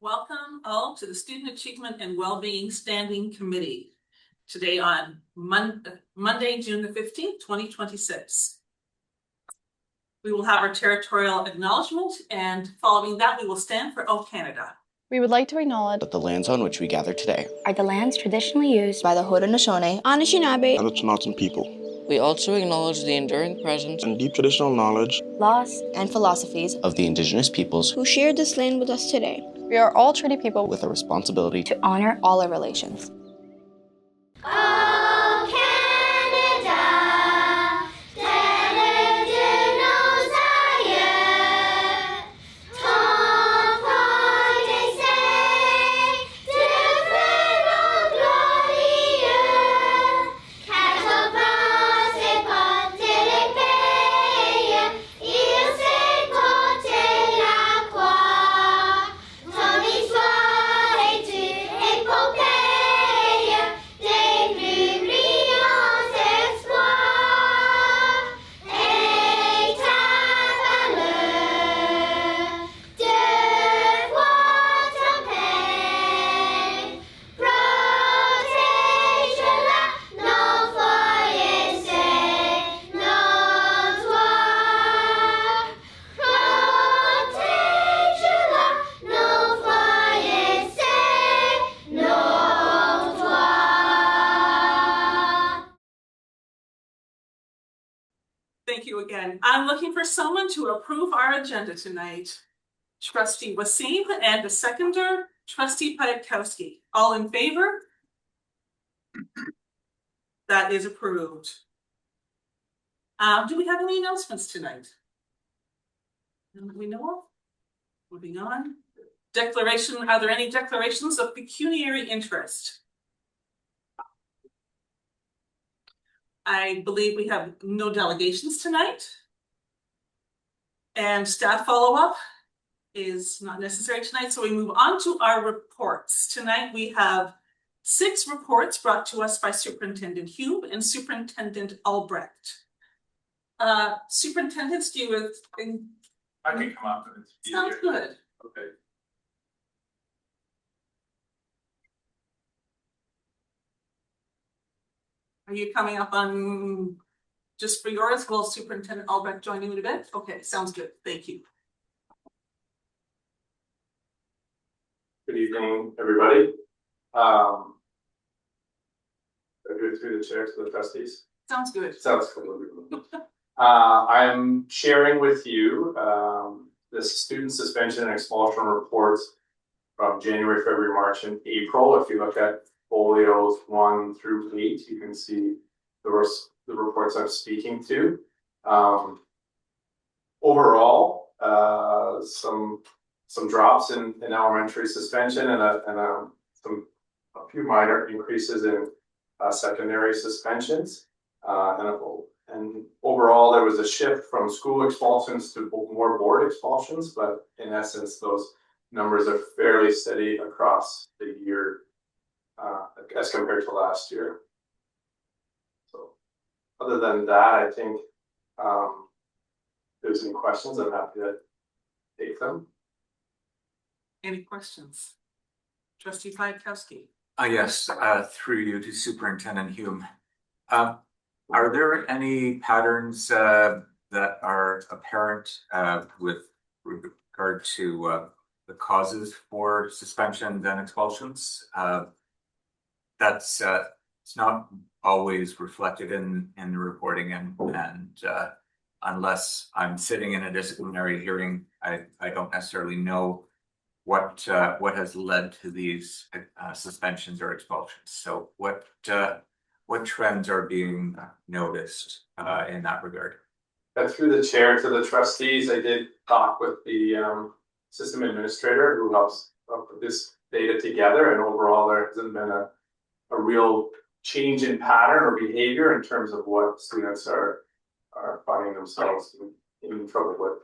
Welcome all to the Student Achievement and Wellbeing Standing Committee. Today on Monday, June the 15th, 2026. We will have our territorial acknowledgement, and following that we will stand for O Canada. We would like to acknowledge that the lands on which we gather today are the lands traditionally used by the Haudenosaunee, Anishinaabe, and the Tsimshian people. We also acknowledge the enduring presence and deep traditional knowledge, laws, and philosophies of the Indigenous peoples who share this land with us today. we are all Treaty people with a responsibility to honor all our relations. Thank you again. I'm looking for someone to approve our agenda tonight. Trustee Wasim and the seconder, Trustee Pajakowski. All in favor? That is approved. Do we have any announcements tonight? None that we know of? Moving on. Declaration, are there any declarations of pecuniary interest? I believe we have no delegations tonight. And staff follow-up is not necessary tonight, so we move on to our reports. Tonight we have 6 reports brought to us by Superintendent Hume and Superintendent Albrecht. Superintendents, do you I can come up and it's sounds good. Okay. Are you coming up on just for yours? Will Superintendent Albrecht join you in a bit? Okay, sounds good. Thank you. Good evening, everybody. I do it through the chair to the trustees. Sounds good. Sounds good. I'm sharing with you the student suspension and expulsion reports from January, February, March, and April. If you look at folios 1 through 8, you can see the reports I'm speaking to. Overall, some drops in elementary suspension and a few minor increases in secondary suspensions. And overall, there was a shift from school expulsions to more board expulsions, but in essence, those numbers are fairly steady across the year as compared to last year. So other than that, I think if there's any questions, I'm happy to take them. Any questions? Trustee Pajakowski. Yes, through you to Superintendent Hume. Are there any patterns that are apparent with regard to the causes for suspensions and expulsions? That's it's not always reflected in the reporting, and unless I'm sitting in a disciplinary hearing, I don't necessarily know what has led to these suspensions or expulsions. So what trends are being noticed in that regard? Through the chair to the trustees, I did talk with the system administrator who helps put this data together, and overall there hasn't been a real change in pattern or behavior in terms of what students are finding themselves in trouble with.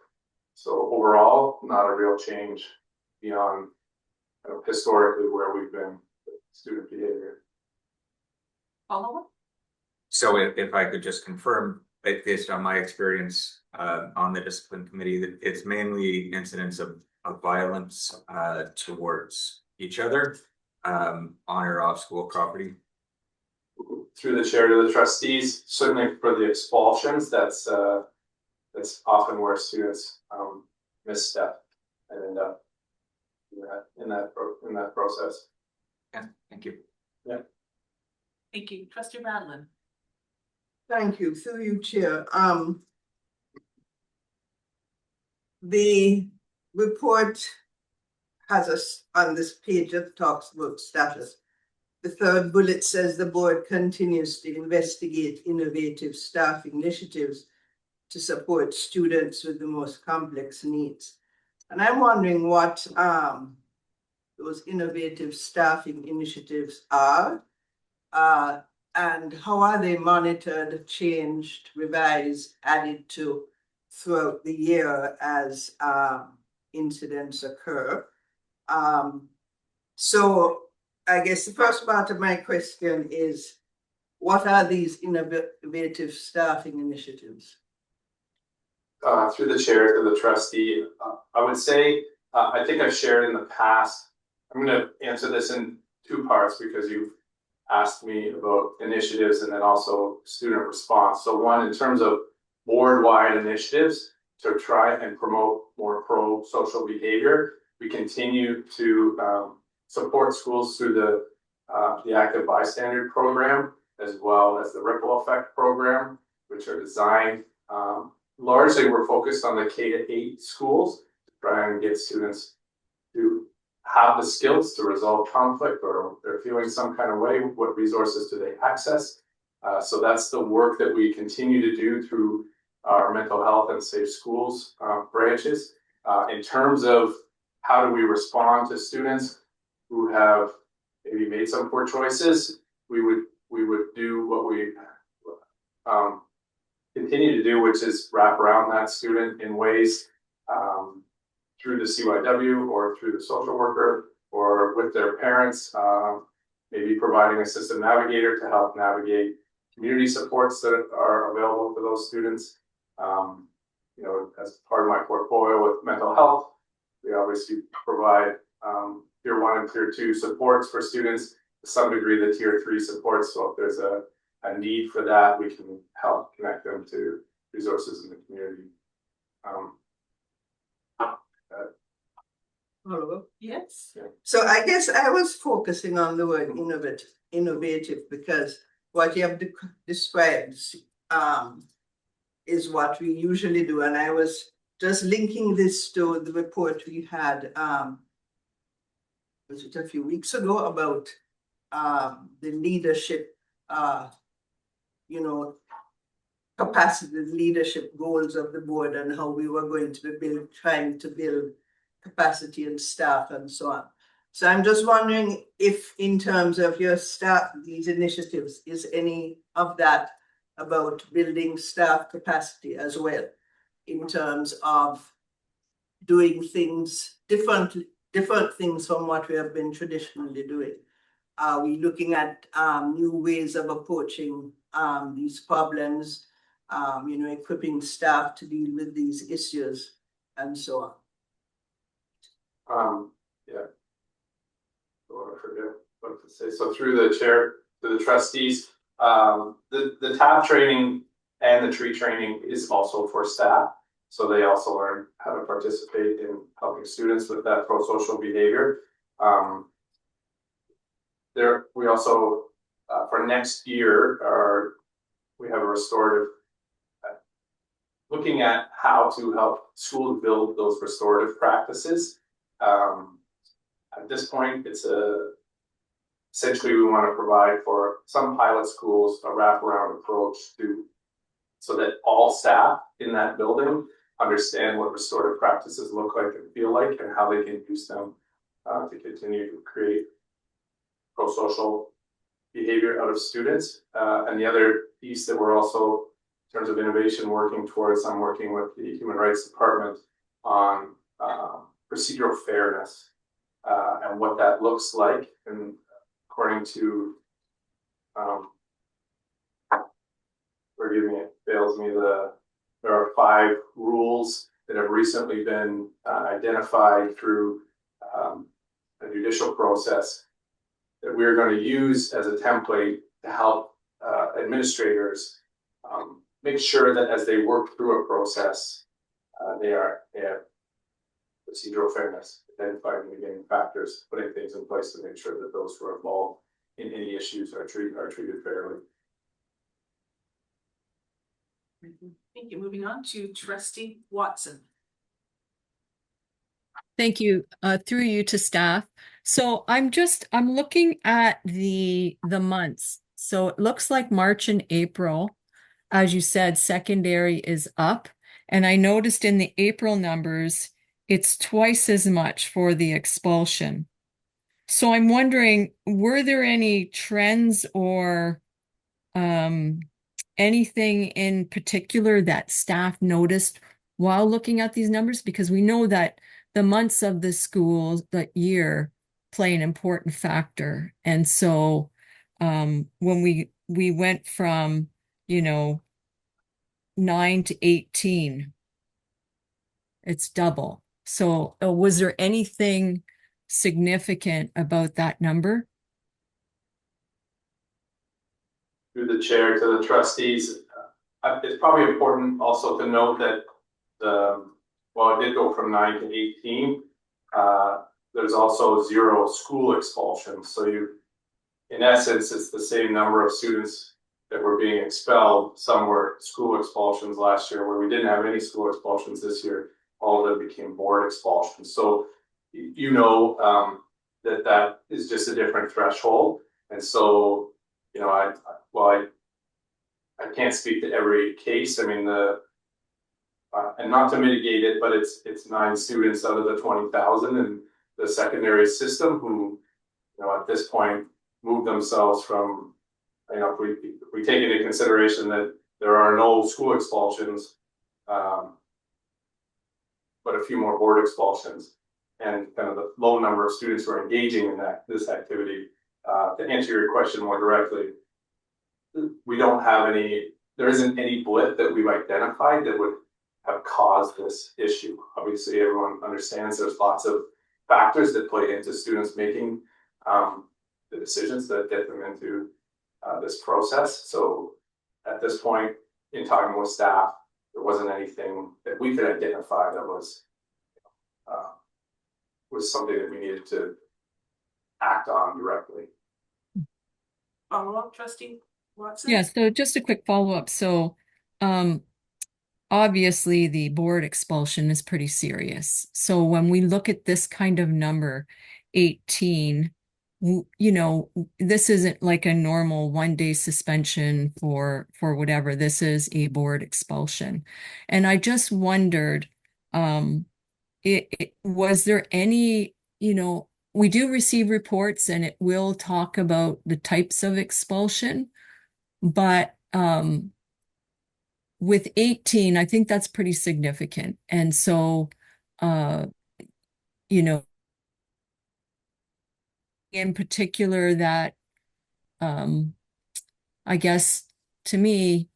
So overall, not a real change beyond historically where we've been with student behavior. Follow-up? So if I could just confirm, based on my experience on the discipline committee, that it's mainly incidents of of violence towards each other on or off school property? Through the chair to the trustees, certainly for the expulsions, that's often where students misstep and end up in that process. Yeah, thank you. Thank you. Trustee Madeline. Thank you, through you, Chair. The report has us on this page that talks about status. The third bullet says the board continues to investigate innovative staffing initiatives to support students with the most complex needs. And I'm wondering what those innovative staffing initiatives are, and how are they monitored, changed, revised, added to throughout the year as incidents occur. So I guess the first part of my question is, what are these innovative staffing initiatives? Through the chair to the trustee, I would say, I think I've shared in the past, I'm going to answer this in two parts because you've asked me about initiatives and then also student response. So one, in terms of board-wide initiatives to try and promote more pro-social behavior, we continue to support schools through the active bystander program, as well as the ripple effect program, which are designed, largely we're focused on the K-8 schools to try and get students to have the skills to resolve conflict, or they're feeling some kind of way, what resources do they access? So that's the work that we continue to do through our mental health and safe schools branches. In terms of how do we respond to students who have maybe made some poor choices, we would do what we continue to do, which is wrap around that student in ways through the CYW or through the social worker or with their parents, maybe providing a system navigator to help navigate community supports that are available for those students. You know, as part of my portfolio with mental health, we obviously provide tier 1 and tier 2 supports for students, to some degree the tier 3 supports. So if there's a need for that, we can help connect them to resources in the community. Hello? Yes. So I guess I was focusing on the word innovative because what you have described is what we usually do. And I was just linking this to the report we had, was it a few weeks ago, about the leadership, you know, capacity, leadership goals of the board, and how we were going to be trying to build capacity and staff and so on. So I'm just wondering if, in terms of your staff, these initiatives, is any of that about building staff capacity as well, in terms of doing things different things from what we have been traditionally doing? Are we looking at new ways of approaching these problems, you know, equipping staff to deal with these issues and so on? Yeah. I forget what to say. So through the chair to the trustees, the TAP training and the tree training is also for staff. So they also learn how to participate in helping students with that pro-social behavior. We also, for next year, we have a restorative, looking at how to help schools build those restorative practices. At this point, it's essentially we want to provide for some pilot schools a wraparound approach so that all staff in that building understand what restorative practices look like and feel like, and how they can use them to continue to create pro-social behavior out of students. And the other piece that we're also, in terms of innovation, working towards, I'm working with the Human Rights Department on procedural fairness and what that looks like. And according to, forgive me, it fails me, there are 5 rules that have recently been identified through a judicial process that we're going to use as a template to help administrators make sure that as they work through a process, they have procedural fairness, identifying mitigating factors, putting things in place to make sure that those who are involved in any issues are treated fairly. Thank you. Moving on to Trustee Watson. Thank you, through you to staff. So I'm looking at the months. So it looks like March and April, as you said, secondary is up. And I noticed in the April numbers, it's twice as much for the expulsion. So I'm wondering, were there any trends or anything in particular that staff noticed while looking at these numbers? Because we know that the months of the school, the year, play an important factor. And so when we went from, 9 to 18, it's double. So was there anything significant about that number? Through the chair to the trustees, it's probably important also to note that while it did go from 9 to 18, there's also 0 school expulsions. So in essence, it's the same number of students that were being expelled. Some were school expulsions last year, where we didn't have any school expulsions this year. All of them became board expulsions. So that is just a different threshold. And so, I can't speak to every case. I mean, and not to mitigate it, but it's 9 students out of the 20,000 in the secondary system who, at this point moved themselves from, if we take into consideration that there are no school expulsions, but a few more board expulsions, and kind of the low number of students who are engaging in this activity. To answer your question more directly, we don't have there isn't any blip that we've identified that would have caused this issue. Obviously, everyone understands there's lots of factors that play into students making the decisions that get them into this process. So at this point, in talking with staff, there wasn't anything that we could identify that was something that we needed to act on directly. Follow-up, Trustee Watson? Yeah, so just a quick follow-up. So obviously the board expulsion is pretty serious. So when we look at this kind of number, 18, this isn't like a normal 1-day suspension for whatever. This is a board expulsion. And I just wondered, was there any, we do receive reports and it will talk about the types of expulsion, but with 18, I think that's pretty significant. And so, in particular that, I guess to me,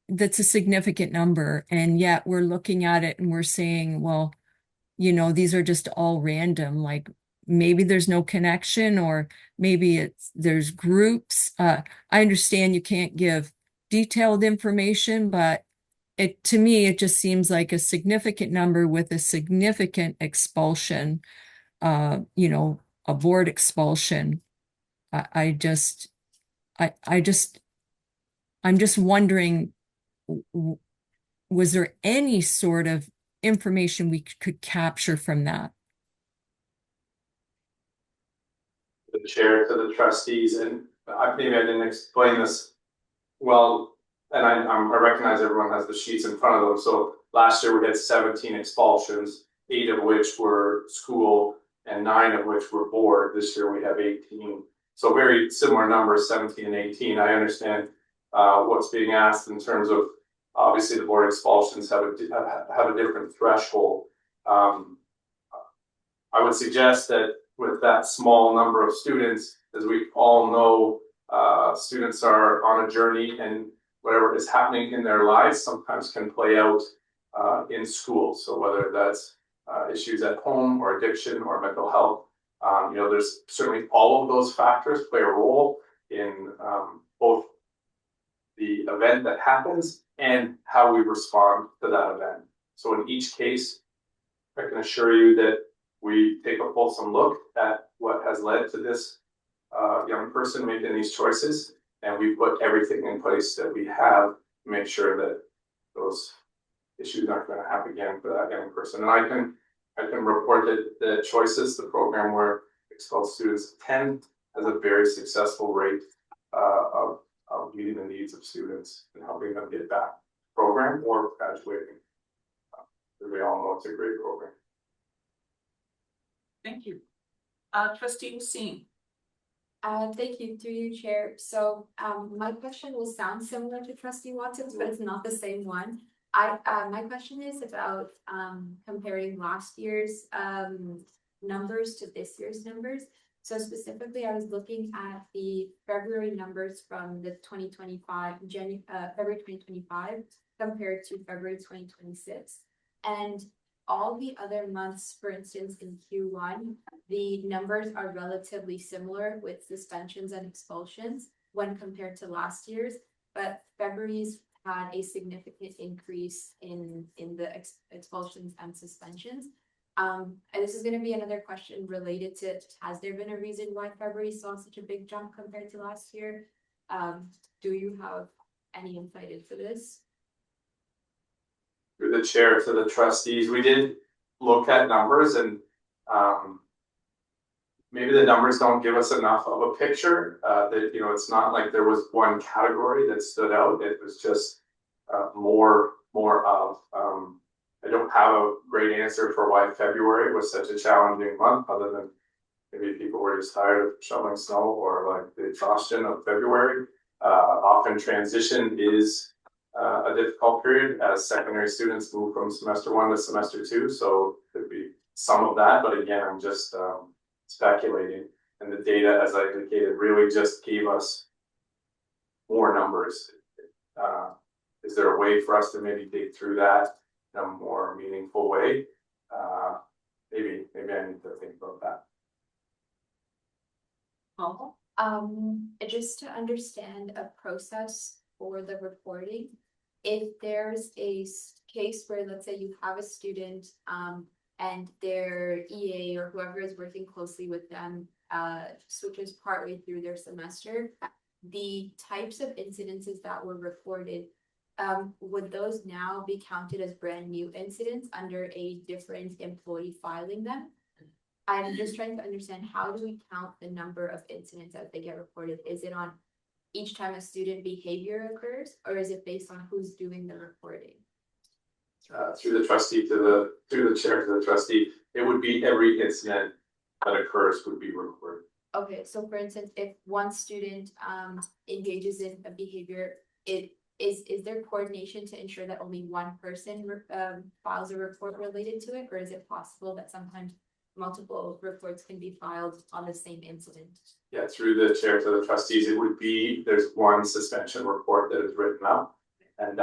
that's a significant number. And yet we're looking at it and we're saying, well, these are just all random, like maybe there's no connection, or maybe there's groups. I understand you can't give detailed information, but to me, it just seems like a significant number with a significant expulsion, a board expulsion. I'm just wondering, was there any sort of information we could capture from that? The chair to the trustees, and maybe I didn't explain this well, and I recognize everyone has the sheets in front of them. So last year we had 17 expulsions, 8 of which were school and 9 of which were board. This year we have 18. So very similar numbers, 17 and 18. I understand what's being asked in terms of, obviously the board expulsions have a different threshold. I would suggest that with that small number of students, as we all know, students are on a journey, and whatever is happening in their lives sometimes can play out in schools. So whether that's issues at home or addiction or mental health, there's certainly all of those factors play a role in both the event that happens and how we respond to that event. So in each case, I can assure you that we take a fulsome look at what has led to this young person making these choices, and we put everything in place that we have to make sure that those issues aren't going to happen again for that young person. And I can report that the choices, the program where expelled students attend, has a very successful rate of meeting the needs of students and helping them get back to the program or graduating. We all know it's a great program. Thank you. Trustee Wasim. Thank you, through you, Chair. So my question will sound similar to Trustee Watson's, but it's not the same one. My question is about comparing last year's numbers to this year's numbers. So specifically, I was looking at the February numbers from the February 2025 compared to February 2026. And all the other months, for instance, in Q1, the numbers are relatively similar with suspensions and expulsions when compared to last year's, but February's had a significant increase in the expulsions and suspensions. And this is going to be another question related to, has there been a reason why February saw such a big jump compared to last year? Do you have any insight into this? Through the chair to the trustees, we did look at numbers, and maybe the numbers don't give us enough of a picture. That it's not like there was one category that stood out. It was just more of. I don't have a great answer for why February was such a challenging month, other than maybe people were just tired of shoveling snow or like the exhaustion of February. Often transition is a difficult period as secondary students move from semester 1 to semester 2. So could be some of that, but again, I'm just speculating. And the data, as I indicated, really just gave us more numbers. Is there a way for us to maybe dig through that in a more meaningful way? Maybe I need to think about that. Just to understand a process for the reporting, if there's a case where, let's say, you have a student and their EA or whoever is working closely with them switches partway through their semester, the types of incidences that were reported, would those now be counted as brand new incidents under a different employee filing them? I'm just trying to understand, how do we count the number of incidents as they get reported? Is it on each time a student behavior occurs, or is it based on who's doing the reporting? Through the trustee through the chair to the trustee, it would be every incident that occurs would be recorded. Okay, so for instance, if one student engages in a behavior, is there coordination to ensure that only one person files a report related to it, or is it possible that sometimes multiple reports can be filed on the same incident? Yeah, through the chair to the trustees, it would be, there's one suspension report that is written up, and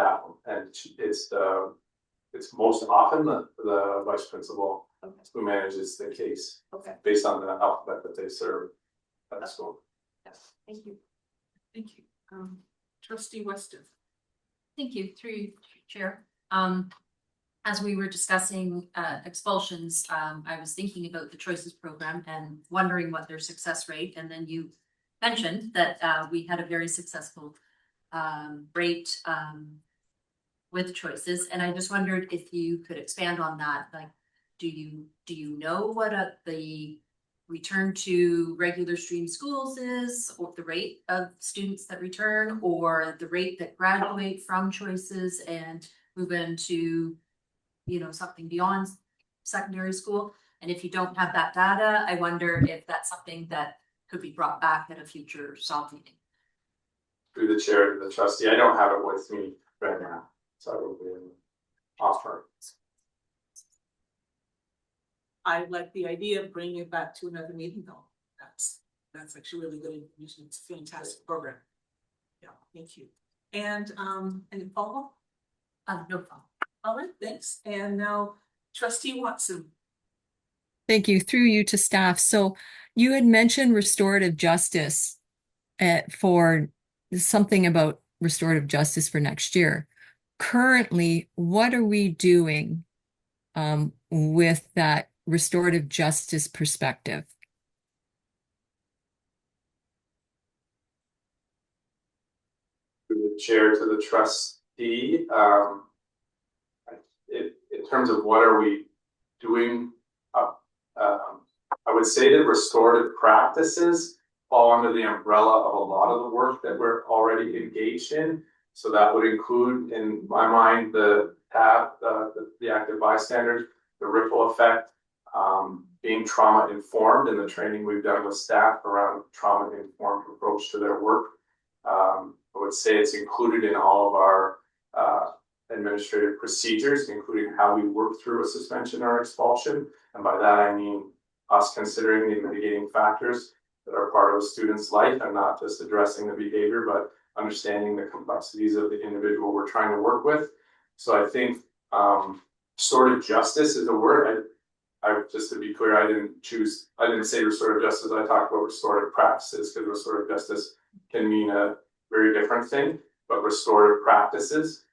it's most often the vice principal who manages the case based on the alphabet that they serve at the school. Yes, thank you. Thank you. Trustee Weston. Thank you, through you, Chair. As we were discussing expulsions, I was thinking about the Choices program and wondering what their success rate, and then you mentioned that we had a very successful rate with Choices, and I just wondered if you could expand on that. Like, do you know what the return to regular stream schools is, or the rate of students that return, or the rate that graduate from Choices and move into something beyond secondary school? And if you don't have that data, I wonder if that's something that could be brought back at a future SALT meeting. Through the chair to the trustee, I don't have it with me right now, so I will be able to offer. I like the idea of bringing it back to another meeting, though. That's actually really good information. It's a fantastic program. Yeah, thank you. And any follow-up? No problem. All right, thanks. And now trustee Watson. Thank you. Through you to staff. So you had mentioned restorative justice for something about restorative justice for next year. Currently, what are we doing with that restorative justice perspective? Through the chair to the trustee, in terms of what are we doing, I would say that restorative practices fall under the umbrella of a lot of the work that we're already engaged in. So that would include, in my mind, the active bystanders, the ripple effect, being trauma informed, and the training we've done with staff around trauma informed approach to their work. I would say it's included in all of our administrative procedures, including how we work through a suspension or expulsion. And by that, I mean us considering the mitigating factors that are part of a student's life and not just addressing the behavior, but understanding the complexities of the individual we're trying to work with. So I think restorative justice is a word. I just to be clear, I didn't say restorative justice. I talked about restorative practices because restorative justice can mean a very different thing, but restorative practices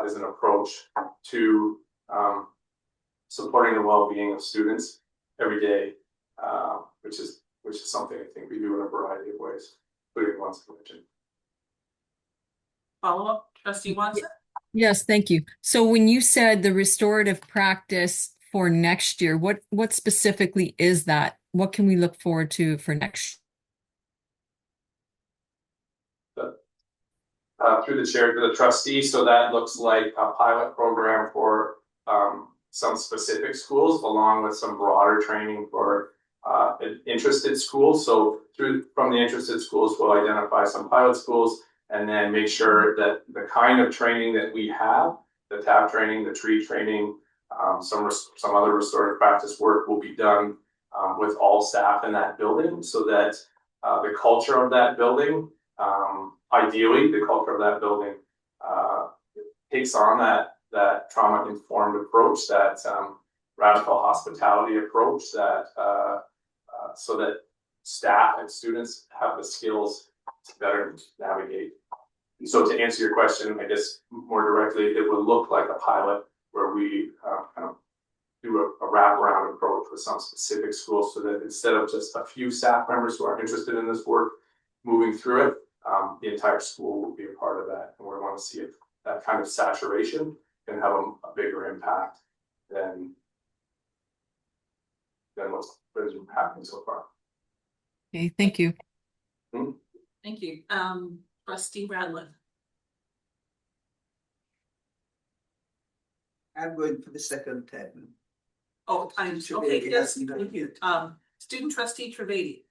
is an approach to supporting the well-being of students every day, which is something I think we do in a variety of ways, including ones I mentioned. Follow up, trustee Watson? Yes, thank you. So when you said the restorative practice for next year, what specifically is that? What can we look forward to for next? Through the chair to the trustee, so that looks like a pilot program for some specific schools, along with some broader training for interested schools. So from the interested schools, we'll identify some pilot schools and then make sure that the kind of training that we have, the TAP training, the TREAT training, some other restorative practice work will be done with all staff in that building, so that the culture of that building, ideally the culture of that building takes on that trauma informed approach, that radical hospitality approach, that so that staff and students have the skills to better navigate. And so to answer your question, I guess more directly, it would look like a pilot where we kind of do a wraparound approach with some specific schools, so that instead of just a few staff members who are interested in this work moving through it, the entire school will be a part of that. And we want to see if that kind of saturation can have a bigger impact than what's been happening so far. Okay, thank you. Thank you. Trustee Radlin. I'm going for the second time. Oh, I'm okay. Yes, thank you. Student trustee Trivedi.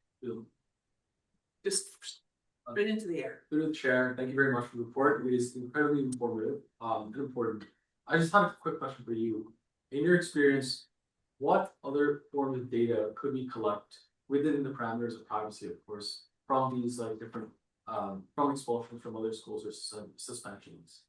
Just right into the air. Through the chair, thank you very much for the report. It is incredibly informative and important. I just have a quick question for you. In your experience, what other forms of data could we collect within the parameters of privacy, of course, from these like different from expulsions from other schools or suspensions?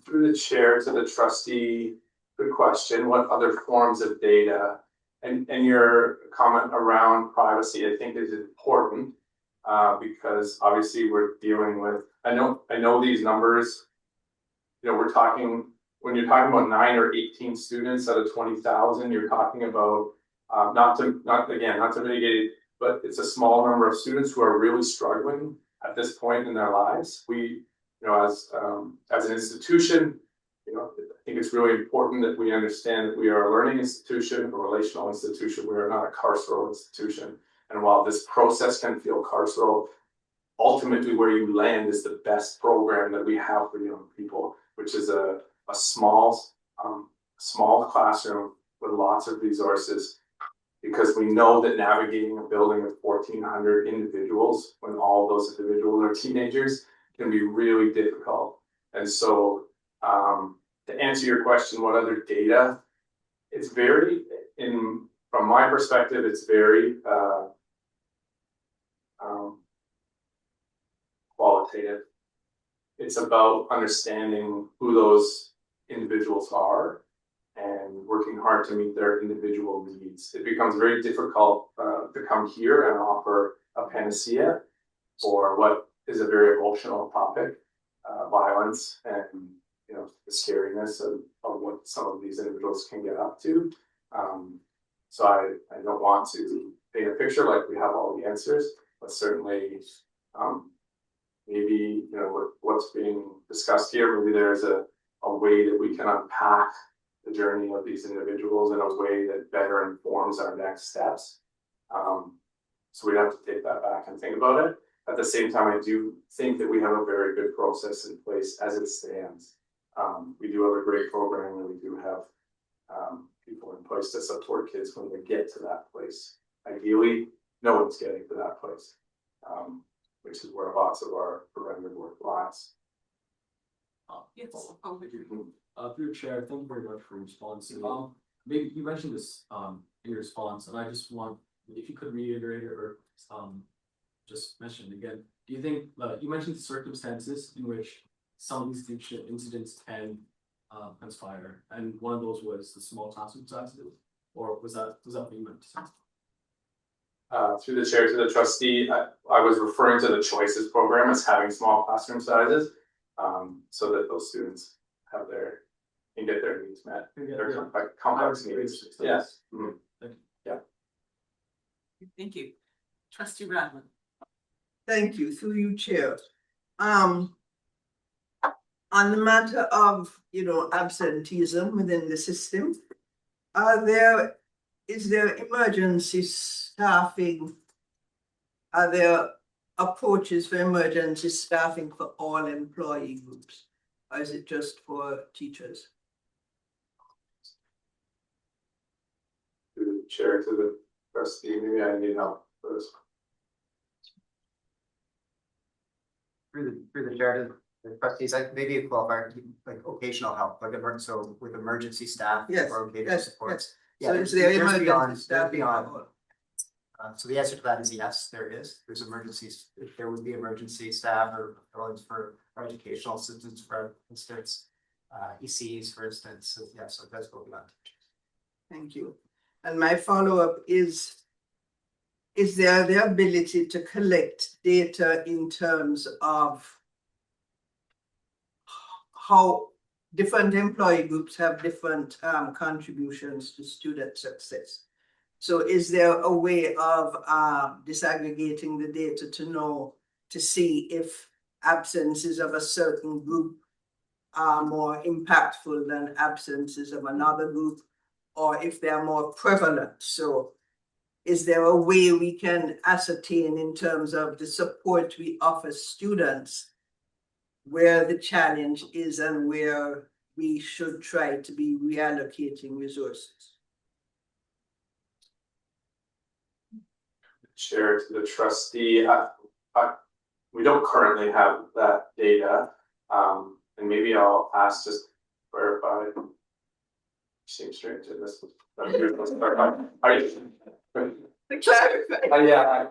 Through the chair to the trustee, good question. What other forms of data? And your comment around privacy, I think, is important because obviously we're dealing with. I know these numbers. You know, we're talking when you're talking about 9 or 18 students out of 20,000. You're talking about not to mitigate, but it's a small number of students who are really struggling at this point in their lives. We, you know, as an institution, you know, I think it's really important that we understand that we are a learning institution, a relational institution. We are not a carceral institution. And while this process can feel carceral, ultimately where you land is the best program that we have for young people, which is a small classroom with lots of resources. Because we know that navigating a building of 1,400 individuals, when all those individuals are teenagers, can be really difficult. And so, to answer your question, what other data? It's very, from my perspective, it's very qualitative. it's about understanding who those individuals are and working hard to meet their individual needs. It becomes very difficult to come here and offer a panacea for what is a very emotional topic, violence and the scariness of what some of these individuals can get up to. So I don't want to paint a picture like we have all the answers, but certainly maybe what's being discussed here, maybe there's a way that we can unpack the journey of these individuals in a way that better informs our next steps. So we have to take that back and think about it. At the same time, I do think that we have a very good process in place as it stands. We do have a great program, and we do have people in place to support kids when they get to that place. Ideally, no one's getting to that place, which is where lots of our preventative work lies. Yes. Through the chair, thank you very much for your response. Maybe you mentioned this in your response, and I just want, if you could reiterate it or just mention it again. Do you think you mentioned circumstances in which some of these incidents can transpire, and one of those was the small classroom sizes, or was that what you meant to say? Through the chair to the trustee, I was referring to the Choices program as having small classroom sizes, so that those students have can get their needs met, their complex needs. Yes. Mm-hmm. Yeah. Thank you. Trustee Radman. Thank you, through you, Chair. On the matter of, absenteeism within the system, is there emergency staffing? Are there approaches for emergency staffing for all employee groups? Or is it just for teachers? To the chair, to the trustee, maybe I need help first. Through the chair to the trustees, maybe a qualifier, like occasional help, so with emergency staff or occasional supports. So is there emergency staff beyond? So the answer to that is yes, there is. There's emergencies. There would be emergency staff or for educational assistants, for instance, ECs, for instance. So yeah, so it does go beyond teachers. Thank you. And my follow-up is there the ability to collect data in terms of how different employee groups have different contributions to student success? So is there a way of disaggregating the data to see if absences of a certain group are more impactful than absences of another group, or if they're more prevalent? So is there a way we can ascertain in terms of the support we offer students where the challenge is and where we should try to be reallocating resources? Chair to the trustee, we don't currently have that data, and maybe I'll ask just to clarify. Seems strange in this. Yeah, I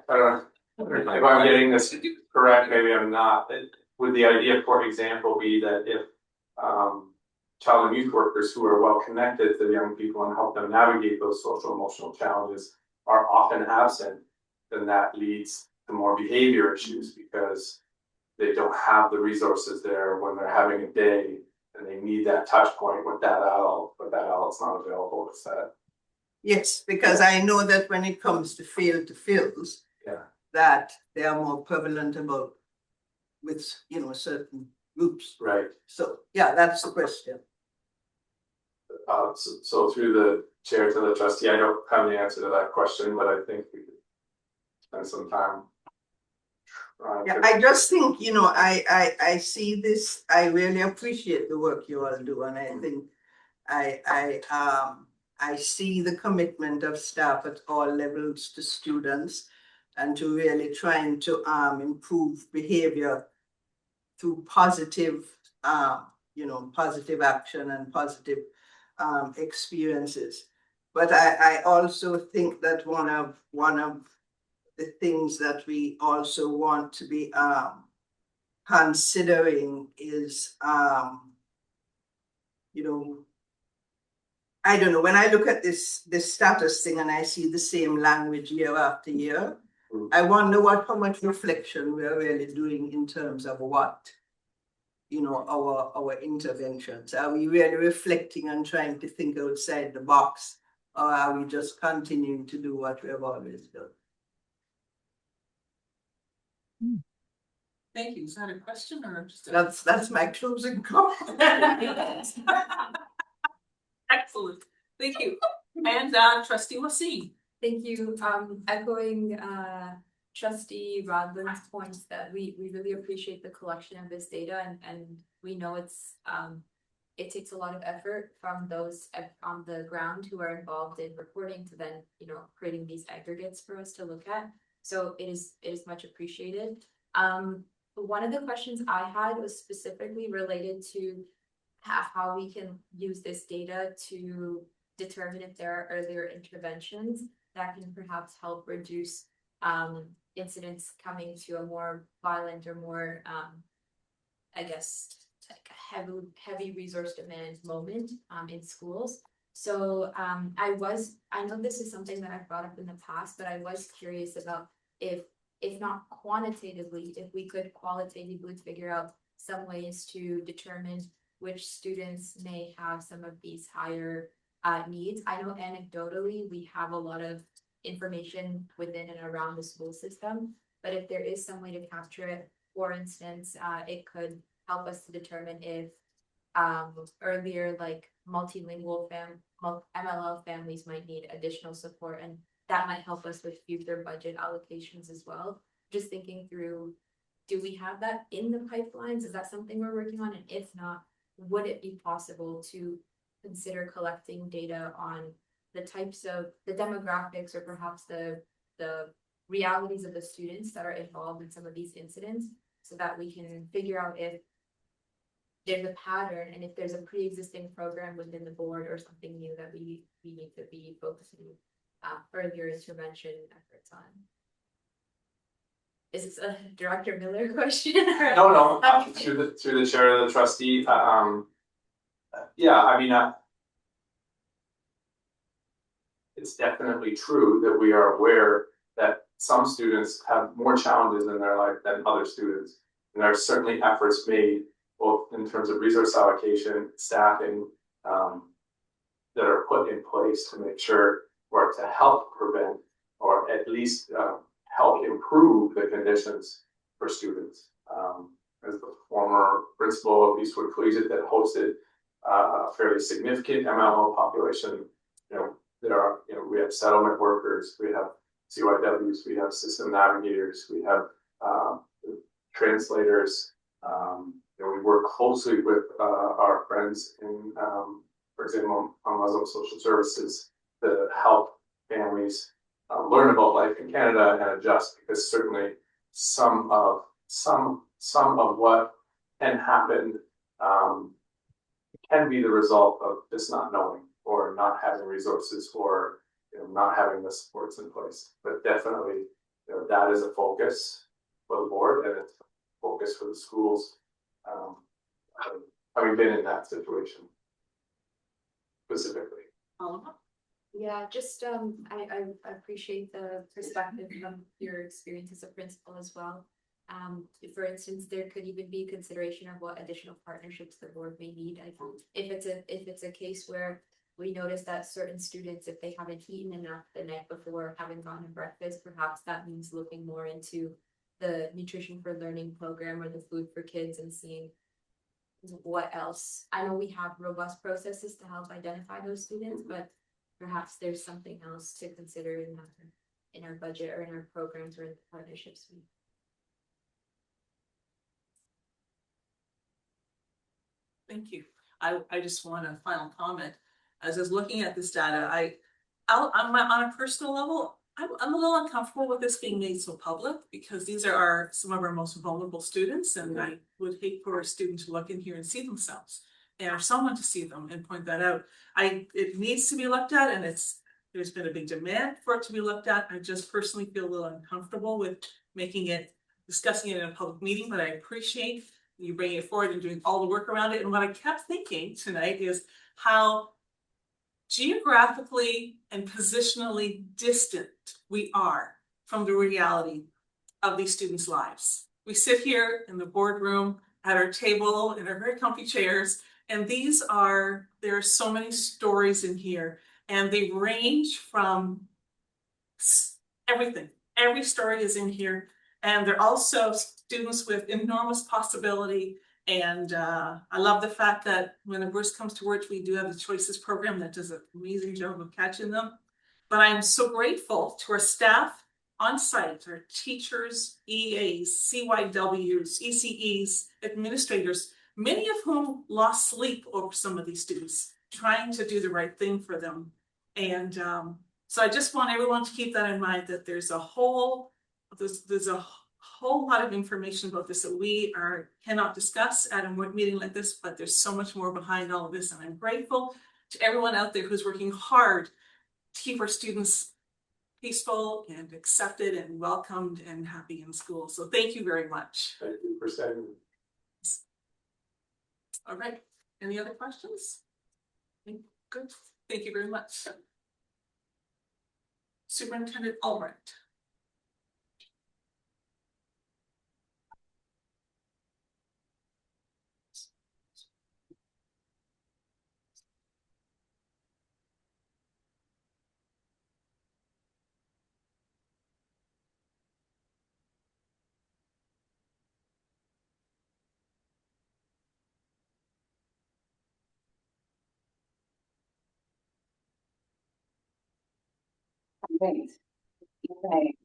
don't know if I'm getting this correct. Maybe I'm not. Would the idea, for example, be that if child and youth workers who are well connected to the young people and help them navigate those social emotional challenges are often absent, then that leads to more behavior issues because they don't have the resources there when they're having a day and they need that touch point with that adult, but that adult's not available to set. Yes, because I know that when it comes to fail to fills, that they are more prevalent about with certain groups. Right. So yeah, that's the question. So through the chair to the trustee, I don't have the answer to that question, but I think we could spend some time. Yeah, I just think, I see this, I really appreciate the work you all do, and I think I see the commitment of staff at all levels to students and to really trying to improve behavior through positive positive action and positive experiences. But I also think that one of the things that we also want to be considering is, you know, I don't know, when I look at this status thing and I see the same language year after year, I wonder how much reflection we're really doing in terms of what, you know, our interventions. Are we really reflecting and trying to think outside the box, or are we just continuing to do what we have always done? Thank you. Is that a question or just? That's my closing comment. Excellent. Thank you. And trustee Wasim. Thank you. Echoing trustee Rodlin's points that we really appreciate the collection of this data and we know it takes a lot of effort from those on the ground who are involved in reporting to then, you know, creating these aggregates for us to look at. So it is much appreciated. One of the questions I had was specifically related to how we can use this data to determine if there are earlier interventions that can perhaps help reduce incidents coming to a more violent or more, I guess, like a heavy resource demand moment in schools. So I know this is something that I've brought up in the past, but I was curious about if not quantitatively, if we could qualitatively figure out some ways to determine which students may have some of these higher needs. I know anecdotally we have a lot of information within and around the school system, but if there is some way to capture it, for instance, it could help us to determine if earlier like multilingual MLL families might need additional support, and that might help us with future budget allocations as well. Just thinking through, do we have that in the pipelines? Is that something we're working on? And if not, would it be possible to consider collecting data on the types of the demographics or perhaps the realities of the students that are involved in some of these incidents, so that we can figure out if there's a pattern and if there's a pre-existing program within the board or something new that we need to be focusing earlier intervention efforts on. Is this a Director Miller question? No, through the chair of the trustee. Yeah, I mean, it's definitely true that we are aware that some students have more challenges in their life than other students. And there are certainly efforts made both in terms of resource allocation, staffing, that are put in place to make sure or to help prevent or at least help improve the conditions for students. As the former principal of Eastwood Collegiate that hosted a fairly significant MLO population, you know, we have settlement workers, we have CYWs, we have system navigators, we have translators. We work closely with our friends in, for example, on Muslim social services to help families learn about life in Canada and adjust, because certainly some of what can happen can be the result of just not knowing or not having resources or not having the supports in place. But definitely, that is a focus for the board and it's a focus for the schools. Having been in that situation specifically. Yeah, just I appreciate the perspective from your experience as a principal as well. For instance, there could even be consideration of what additional partnerships the board may need. I think if it's a case where we notice that certain students, if they haven't eaten enough the night before, haven't gotten breakfast, perhaps that means looking more into the Nutrition for Learning program or the Food for Kids and seeing what else. I know we have robust processes to help identify those students, but perhaps there's something else to consider in our budget or in our programs or in the partnerships. Thank you. I just want a final comment. As I was looking at this data, I'm on a personal level, I'm a little uncomfortable with this being made so public, because these are some of our most vulnerable students, and I would hate for a student to look in here and see themselves, and someone to see them and point that out. It needs to be looked at, and there's been a big demand for it to be looked at. I just personally feel a little uncomfortable with making it discussing it in a public meeting, but I appreciate you bringing it forward and doing all the work around it. And what I kept thinking tonight is how geographically and positionally distant we are from the reality of these students' lives. We sit here in the boardroom at our table in our very comfy chairs, and there are so many stories in here, and they range from everything. Every story is in here, and they're also students with enormous possibility. And I love the fact that when Bruce comes to work, we do have the Choices program that does an amazing job of catching them. But I am so grateful to our staff on site, our teachers, EAs, CYWs, ECEs, administrators, many of whom lost sleep over some of these students, trying to do the right thing for them. And so I just want everyone to keep that in mind, that there's a whole lot of information about this that we cannot discuss at a meeting like this, but there's so much more behind all of this. And I'm grateful to everyone out there who's working hard to keep our students peaceful and accepted and welcomed and happy in school. So thank you very much. Thank you for saying. All right, any other questions? Good, thank you very much. Superintendent Albrecht. Great. Okay.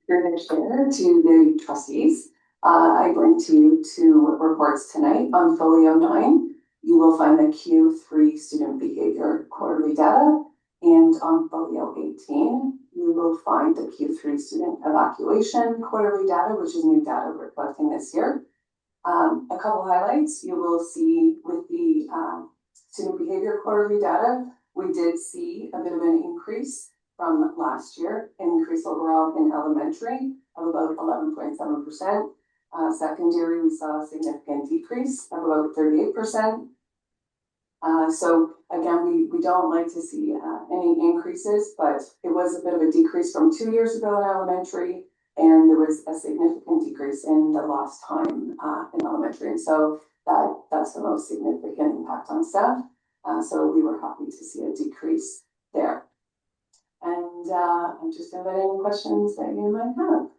Through the chair to the trustees, I bring to you two reports tonight. On folio 9, you will find the Q3 student behavior quarterly data, and on folio 18, you will find the Q3 student evacuation quarterly data, which is new data reflecting this year. A couple highlights you will see with the student behavior quarterly data. We did see a bit of an increase from last year, an increase overall in elementary of about 11.7%. Secondary, we saw a significant decrease of about 38%. So again, we don't like to see any increases, but it was a bit of a decrease from 2 years ago in elementary, and there was a significant decrease in the lost time in elementary. And so that's the most significant impact on staff. So we were happy to see a decrease there. And I'm just going to invite any questions that you might have.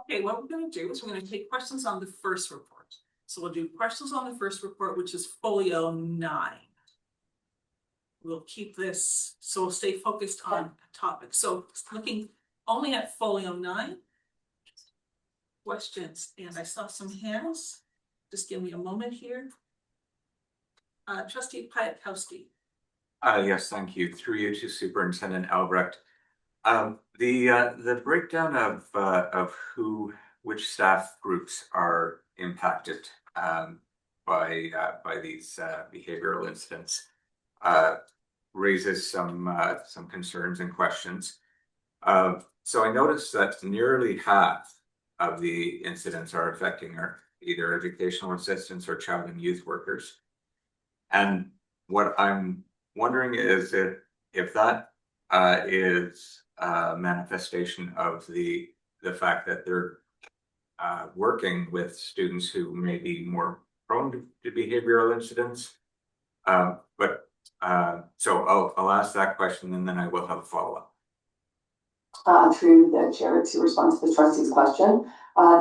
Okay, what we're going to do is we're going to take questions on the first report. So we'll do questions on the first report, which is folio 9. We'll keep this, so we'll stay focused on a topic. So looking only at folio 9. Questions, and I saw some hands. Just give me a moment here. Trustee Piatkowski. Yes, thank you. Through you to Superintendent Albrecht. The breakdown of which staff groups are impacted by these behavioral incidents raises some concerns and questions. So I noticed that nearly half of the incidents are affecting either educational assistants or child and youth workers. And what I'm wondering is if that is a manifestation of the fact that they're working with students who may be more prone to behavioral incidents. So I'll ask that question and then I will have a follow-up. Through the chair to respond to the trustee's question.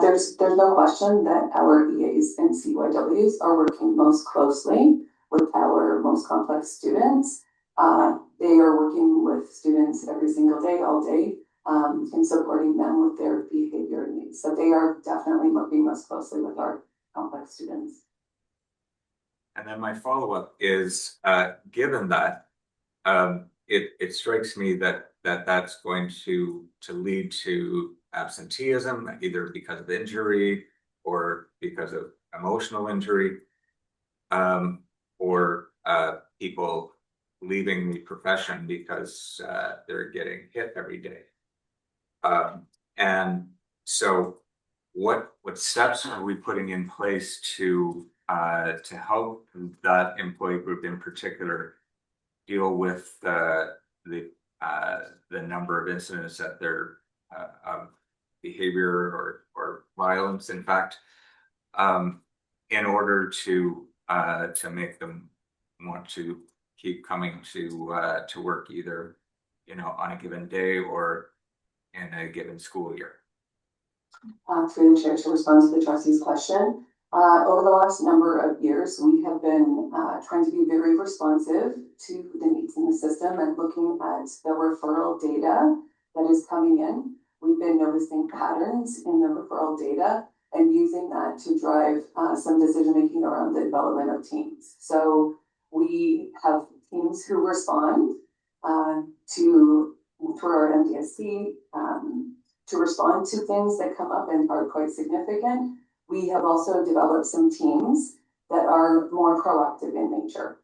There's no question that our EAs and CYWs are working most closely with our most complex students. They are working with students every single day, all day, and supporting them with their behavior needs. So they are definitely working most closely with our complex students. And then my follow-up is, given that, it strikes me that's going to lead to absenteeism, either because of injury or because of emotional injury, or people leaving the profession because they're getting hit every day. And so what steps are we putting in place to help that employee group in particular deal with the number of incidents that their behavior or violence, in fact, in order to make them want to keep coming to work, either on a given day or in a given school year? Through the chair to respond to the trustee's question. Over the last number of years, we have been trying to be very responsive to the needs in the system and looking at the referral data that is coming in. We've been noticing patterns in the referral data and using that to drive some decision making around the development of teams. So we have teams who respond through our MDSC to respond to things that come up and are quite significant. We have also developed some teams that are more proactive in nature.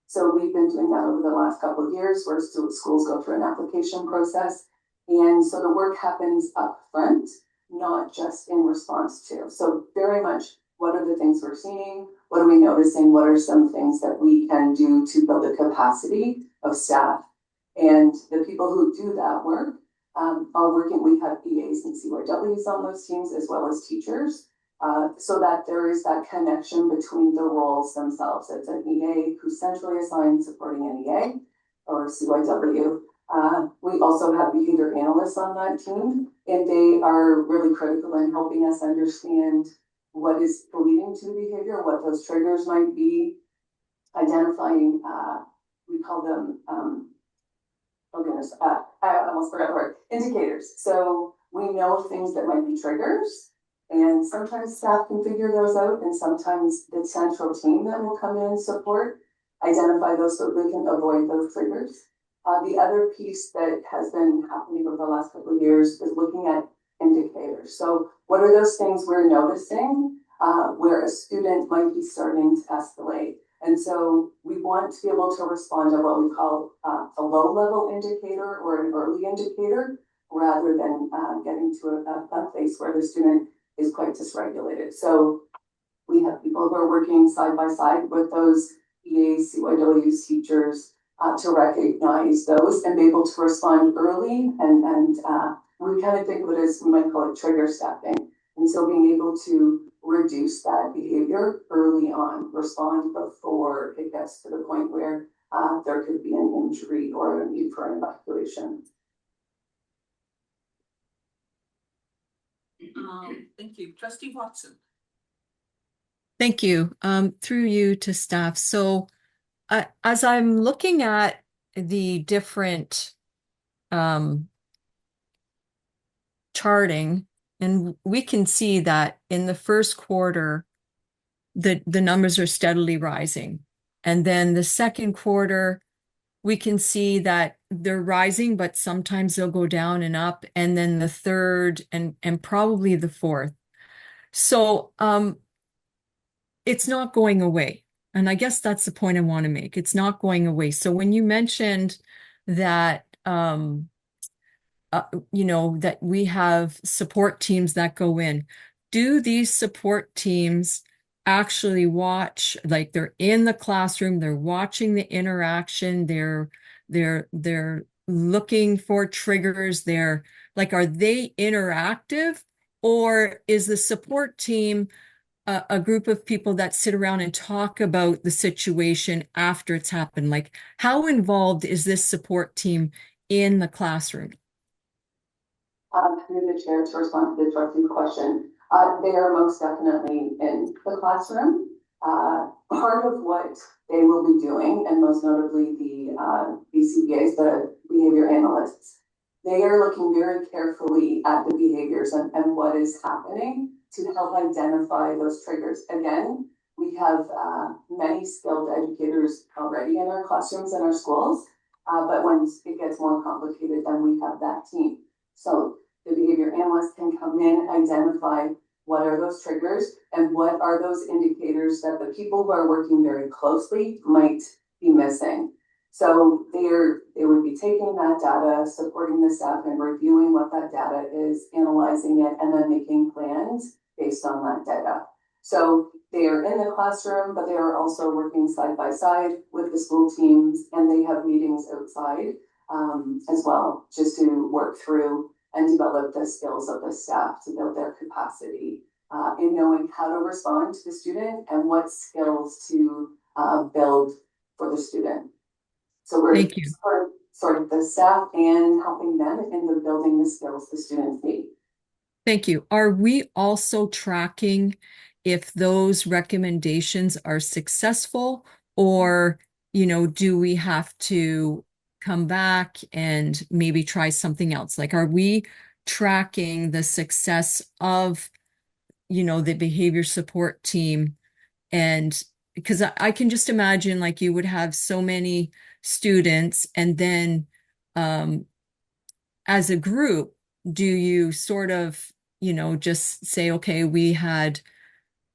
So we've been doing that over the last couple of years, where schools go through an application process. And so the work happens up front, not just in response to. So very much, what are the things we're seeing? What are we noticing? What are some things that we can do to build the capacity of staff? And the people who do that work are working. We have EAs and CYWs on those teams, as well as teachers, so that there is that connection between the roles themselves. It's an EA who's centrally assigned supporting an EA or CYW. We also have behavior analysts on that team, and they are really critical in helping us understand what is leading to behavior, what those triggers might be, identifying, we call them, oh goodness, I almost forgot the word, indicators. So we know things that might be triggers, and sometimes staff can figure those out, and sometimes the central team that will come in and support, identify those so we can avoid those triggers. The other piece that has been happening over the last couple of years is looking at indicators. So what are those things we're noticing where a student might be starting to escalate? And so we want to be able to respond to what we call a low-level indicator or an early indicator, rather than getting to a place where the student is quite dysregulated. So we have people who are working side by side with those EAs, CYWs, teachers, to recognize those and be able to respond early. And we kind of think of it as, we might call it trigger stepping. And so being able to reduce that behavior early on, respond before it gets to the point where there could be an injury or a need for an evacuation. Thank you. Trustee Watson. Thank you. Through you to staff. So as I'm looking at the different charting, and we can see that in the first quarter, the numbers are steadily rising. And then the second quarter, we can see that they're rising, but sometimes they'll go down and up. And then the third and probably the fourth. So it's not going away. And I guess that's the point I want to make. It's not going away. So when you mentioned that, that we have support teams that go in, do these support teams actually watch, like they're in the classroom, they're watching the interaction, they're looking for triggers, they're like, are they interactive, or is the support team a group of people that sit around and talk about the situation after it's happened? Like, how involved is this support team in the classroom? Through the chair to respond to the trustee question, they are most definitely in the classroom. Part of what they will be doing, and most notably the BCBAs, the behavior analysts, they are looking very carefully at the behaviors and what is happening to help identify those triggers. Again, we have many skilled educators already in our classrooms and our schools, but when it gets more complicated, then we have that team. So the behavior analyst can come in, identify what are those triggers, and what are those indicators that the people who are working very closely might be missing. So they would be taking that data, supporting the staff and reviewing what that data is, analyzing it, and then making plans based on that data. So they are in the classroom, but they are also working side by side with the school teams, and they have meetings outside as well, just to work through and develop the skills of the staff to build their capacity in knowing how to respond to the student and what skills to build for the student. So we're Thank you. sort of the staff and helping them in the building the skills the students need. Thank you. Are we also tracking if those recommendations are successful, or, you know, do we have to come back and maybe try something else? Like, are we tracking the success of, you know, the behavior support team? And because I can just imagine, like, you would have so many students, and then as a group, do you sort of, you know, just say, okay, we had,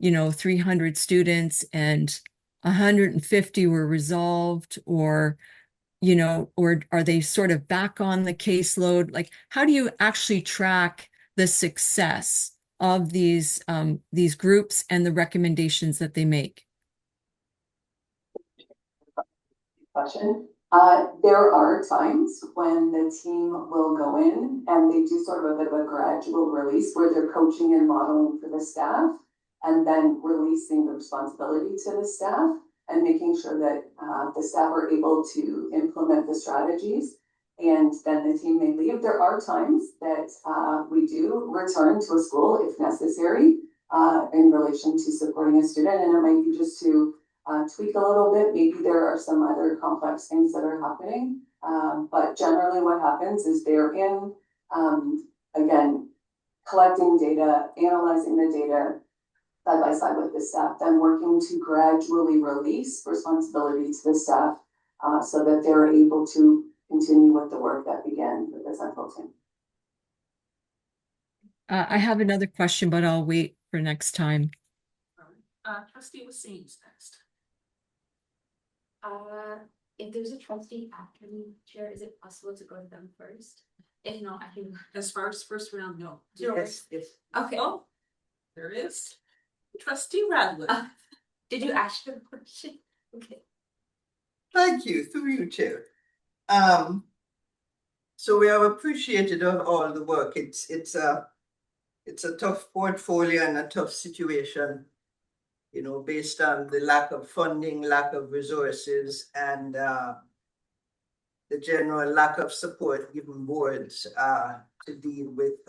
you know, 300 students and 150 were resolved, or, you know, or are they sort of back on the caseload? Like, how do you actually track the success of these groups and the recommendations that they make? Question. There are times when the team will go in and they do sort of a bit of a gradual release where they're coaching and modeling for the staff, and then releasing the responsibility to the staff and making sure that the staff are able to implement the strategies, and then the team may leave. There are times that we do return to a school if necessary in relation to supporting a student, and it might be just to tweak a little bit. Maybe there are some other complex things that are happening, but generally what happens is they're in, again, collecting data, analyzing the data side by side with the staff, then working to gradually release responsibility to the staff so that they're able to continue with the work that began with the central team. I have another question, but I'll wait for next time. Trustee Waseem's next. If there's a trustee after me, Chair, is it possible to go to them first? If not, I can. As far as first round, no. Yes. Okay. Oh, there is. Trustee Radlin. Did you ask the question? Okay. Thank you, through you, Chair. So we have appreciated all the work. It's a tough portfolio and a tough situation, you know, based on the lack of funding, lack of resources, and the general lack of support given boards to deal with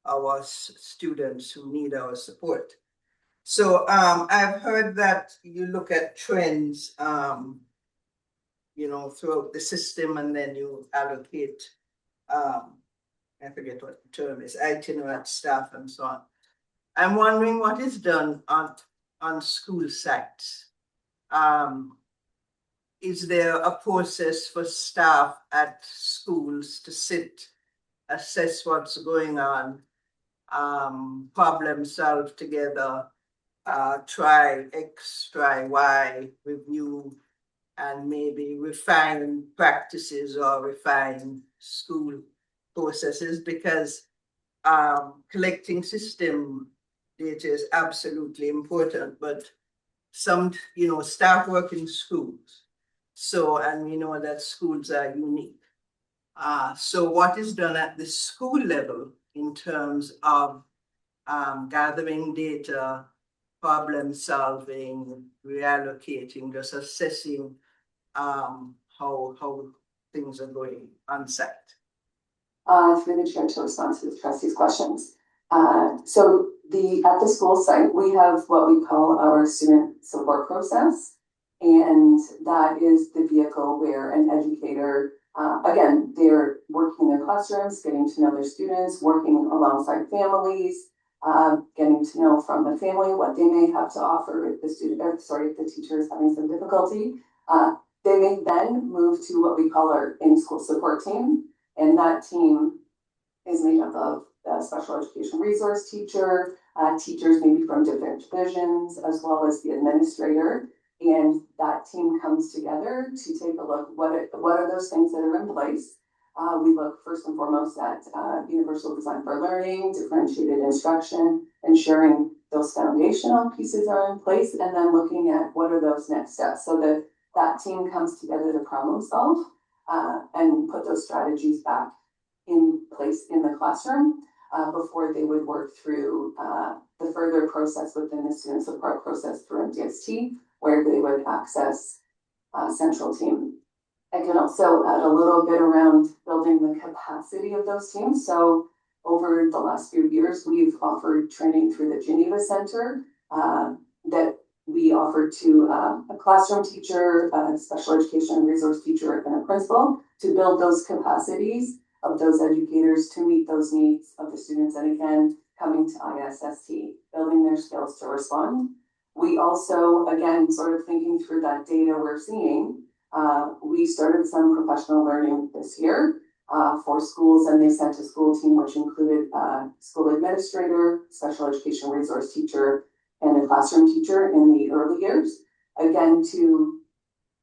our students who need our support. So I've heard that you look at trends, you know, throughout the system, and then you allocate, I forget what the term is, itinerant staff and so on. I'm wondering what is done on school sites. Is there a process for staff at schools to sit, assess what's going on, problem solve together, try X, try Y, review, and maybe refine practices or refine school processes? Because collecting system data is absolutely important, but some, you know, staff work in schools. So, and we know that schools are unique. So what is done at the school level in terms of gathering data, problem solving, reallocating, just assessing how things are going on site? Through the chair to respond to the trustees' questions. So at the school site, we have what we call our student support process. And that is the vehicle where an educator, again, they're working in their classrooms, getting to know their students, working alongside families, getting to know from the family what they may have to offer if the student, if the teacher is having some difficulty. They may then move to what we call our in-school support team. And that team is made up of the special education resource teacher, teachers maybe from different divisions, as well as the administrator. And that team comes together to take a look, what are those things that are in place? We look first and foremost at universal design for learning, differentiated instruction, ensuring those foundational pieces are in place, and then looking at what are those next steps so that that team comes together to problem solve and put those strategies back in place in the classroom before they would work through the further process within the student support process through MDST, where they would access central team. I can also add a little bit around building the capacity of those teams. So over the last few years, we've offered training through the Geneva Center that we offered to a classroom teacher, a special education resource teacher, and a principal to build those capacities of those educators to meet those needs of the students. And again, coming to ISST, building their skills to respond. We also, again, sort of thinking through that data we're seeing, we started some professional learning this year for schools, and they sent a school team which included school administrator, special education resource teacher, and a classroom teacher in the early years. Again, to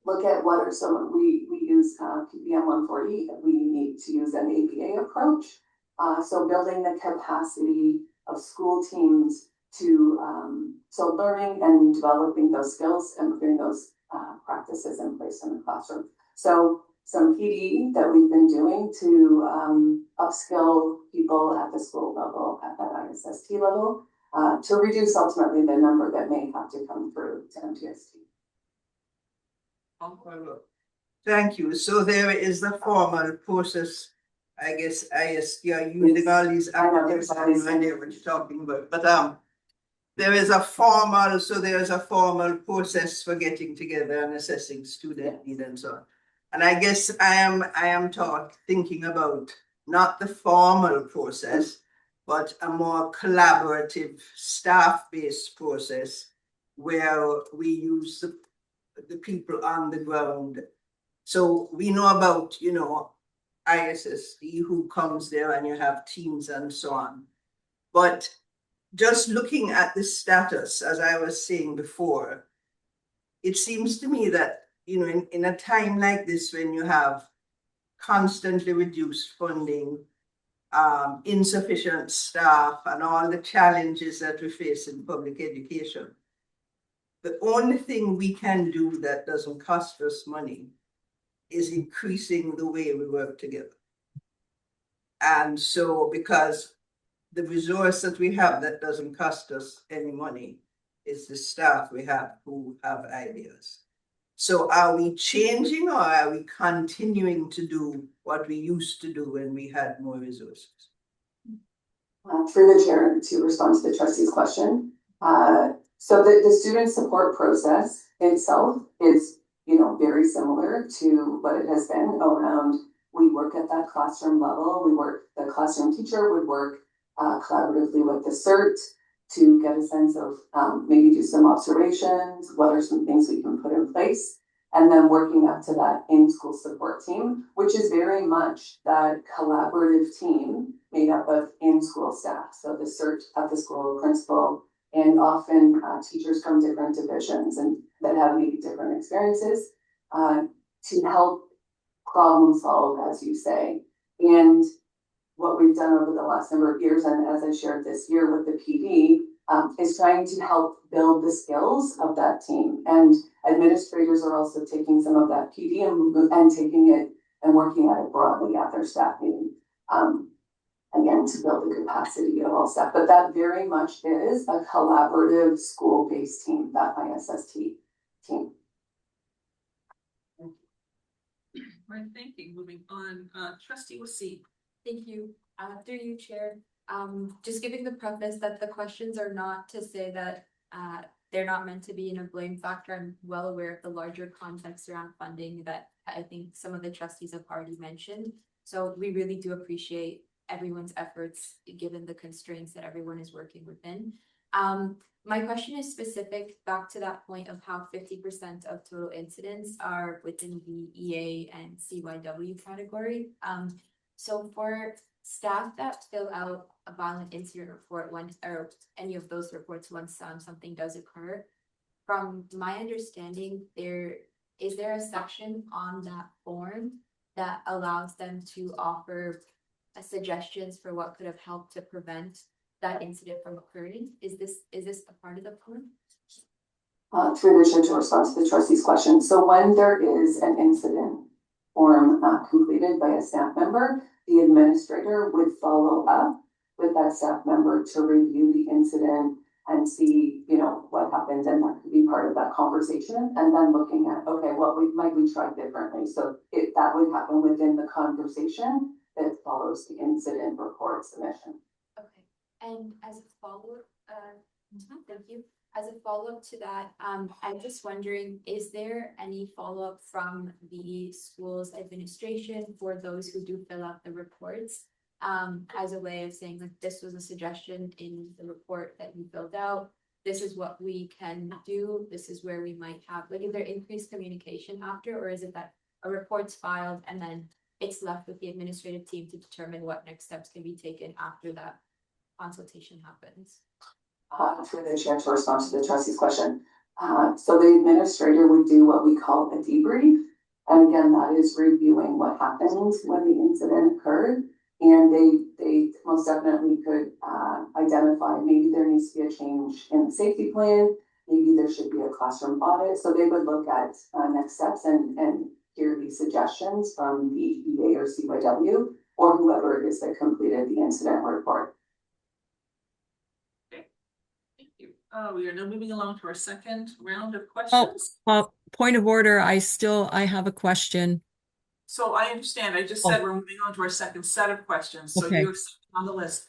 look at what are some, we use PPM 140, we need to use an ABA approach. So building the capacity of school teams to, so learning and developing those skills and putting those practices in place in the classroom. So some PD that we've been doing to upskill people at the school level, at that ISST level, to reduce ultimately the number that may have to come through to MTST. Thank you. So there is the formal process. I guess you're using all these acronyms. I have no idea what you're talking about, but there is a formal process for getting together and assessing student need and so on. And I guess I am thinking about not the formal process, but a more collaborative staff-based process where we use the people on the ground. So we know about, ISST, who comes there, and you have teams and so on. But just looking at the status, as I was saying before, it seems to me that, in a time like this, when you have constantly reduced funding, insufficient staff, and all the challenges that we face in public education, the only thing we can do that doesn't cost us money is increasing the way we work together. And so, because the resource that we have that doesn't cost us any money is the staff we have who have ideas. So are we changing, or are we continuing to do what we used to do when we had more resources? Through the chair, to respond to the trustee's question. So the student support process itself is, very similar to what it has been around. We work at that classroom level. The classroom teacher would work collaboratively with the CERT to get a sense of maybe do some observations, what are some things we can put in place, and then working up to that in-school support team, which is very much that collaborative team made up of in-school staff. So the CERT at the school, principal, and often teachers from different divisions and that have maybe different experiences to help problem solve, as you say. And what we've done over the last number of years, and as I shared this year with the PD, is trying to help build the skills of that team. And administrators are also taking some of that PD and taking it and working at it broadly at their staff meeting. Again, to build the capacity of all staff. But that very much is a collaborative school-based team, that ISST team. Right, thank you. Moving on, trustee Waseem. Thank you. Through you, Chair. Just giving the preface that the questions are not to say that they're not meant to be in a blame factor. I'm well aware of the larger context around funding that I think some of the trustees have already mentioned. So we really do appreciate everyone's efforts given the constraints that everyone is working within. My question is specific back to that point of how 50% of total incidents are within the EA and CYW category. So for staff that fill out a violent incident report when, or any of those reports once something does occur. From my understanding, is there a section on that form that allows them to offer suggestions for what could have helped to prevent that incident from occurring? Is this a part of the form? Through the chair to respond to the trustee's question. So when there is an incident form completed by a staff member, the administrator would follow up with that staff member to review the incident and see, you know, what happened, and that could be part of that conversation. And then looking at, okay, what might we try differently? So that would happen within the conversation that follows the incident report submission. Okay, and as a follow-up, thank you. As a follow-up to that, I'm just wondering, is there any follow-up from the school's administration for those who do fill out the reports? As a way of saying like, this was a suggestion in the report that you filled out. This is what we can do. This is where we might have, like, is there increased communication after, or is it that a report's filed and then it's left with the administrative team to determine what next steps can be taken after that consultation happens? Through the chair to respond to the trustee's question. So the administrator would do what we call a debrief. And again, that is reviewing what happened when the incident occurred. And they most definitely could identify maybe there needs to be a change in the safety plan. Maybe there should be a classroom audit. So they would look at next steps and hear these suggestions from the EA or CYW or whoever it is that completed the incident report. We are now moving along to our second round of questions. Point of order, I have a question. So I understand, I just said we're moving on to our second set of questions, so Okay. you're on the list.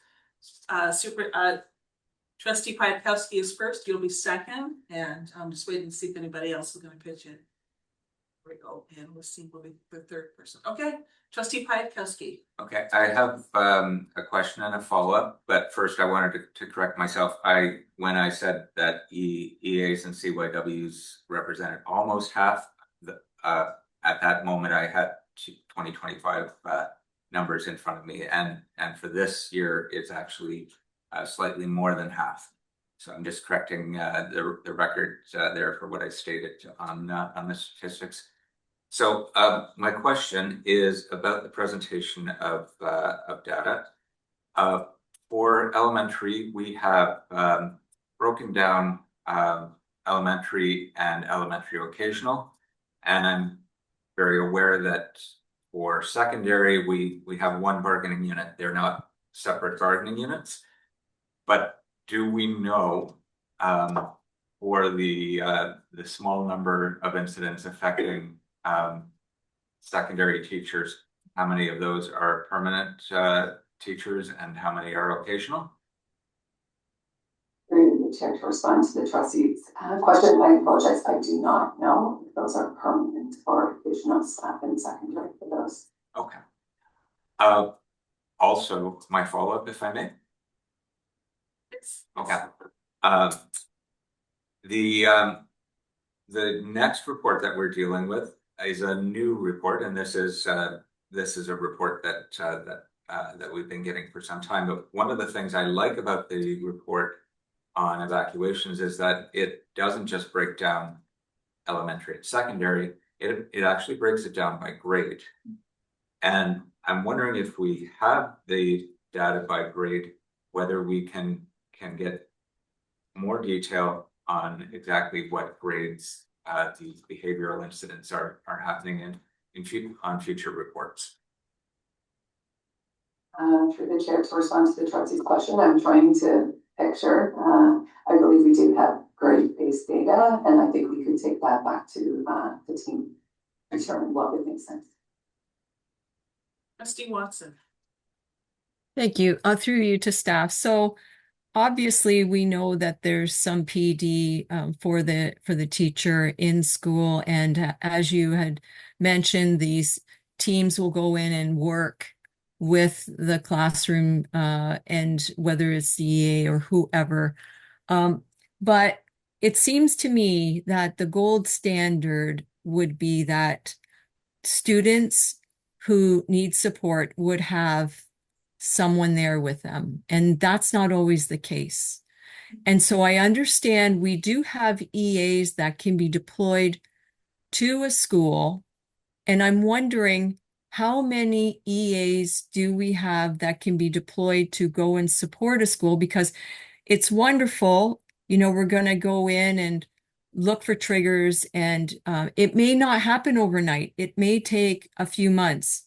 Trustee Piatkowski is first, you'll be second, and I'm just waiting to see if anybody else is gonna pitch in. Here we go, and we'll see, will be the third person. Okay, Trustee Piatkowski. Okay, I have a question and a follow-up, but first I wanted to correct myself. When I said that EAs and CYWs represented almost half, at that moment I had 2025 numbers in front of me, and for this year it's actually slightly more than half. So I'm just correcting the record there for what I stated on the statistics. So my question is about the presentation of data. For elementary, we have broken down elementary and elementary vocational, and I'm very aware that for secondary, we have one bargaining unit. They're not separate bargaining units. But do we know for the small number of incidents affecting secondary teachers, how many of those are permanent teachers and how many are occasional? Through the chair to respond to the trustee's question, I apologize. I do not know if those are permanent or occasional staff in secondary for those. Okay. Also, my follow-up, if I may. Okay. The next report that we're dealing with is a new report, and this is a report that we've been getting for some time. But one of the things I like about the report on evacuations is that it doesn't just break down elementary and secondary, it actually breaks it down by grade. And I'm wondering if we have the data by grade, whether we can get more detail on exactly what grades these behavioral incidents are happening on future reports. Through the chair to respond to the trustee's question, I'm trying to picture. I believe we do have grade-based data, and I think we could take that back to the team and determine what would make sense. Trustee Watson. Thank you. Through you to staff. So obviously we know that there's some PD for the teacher in school, and as you had mentioned, these teams will go in and work with the classroom and whether it's the EA or whoever. But it seems to me that the gold standard would be that students who need support would have someone there with them. And that's not always the case. And so I understand we do have EAs that can be deployed to a school. And I'm wondering, how many EAs do we have that can be deployed to go and support a school? Because it's wonderful, we're going to go in and look for triggers, and it may not happen overnight. It may take a few months.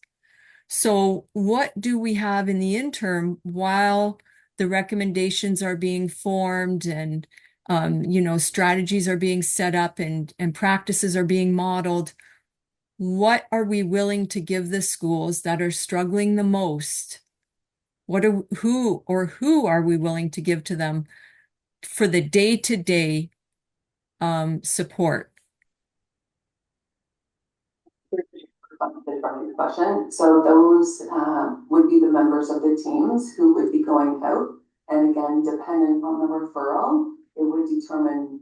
So what do we have in the interim while the recommendations are being formed and, strategies are being set up and practices are being modeled? What are we willing to give the schools that are struggling the most? Who are we willing to give to them for the day-to-day support? Question. So those would be the members of the teams who would be going out. And again, dependent on the referral, it would determine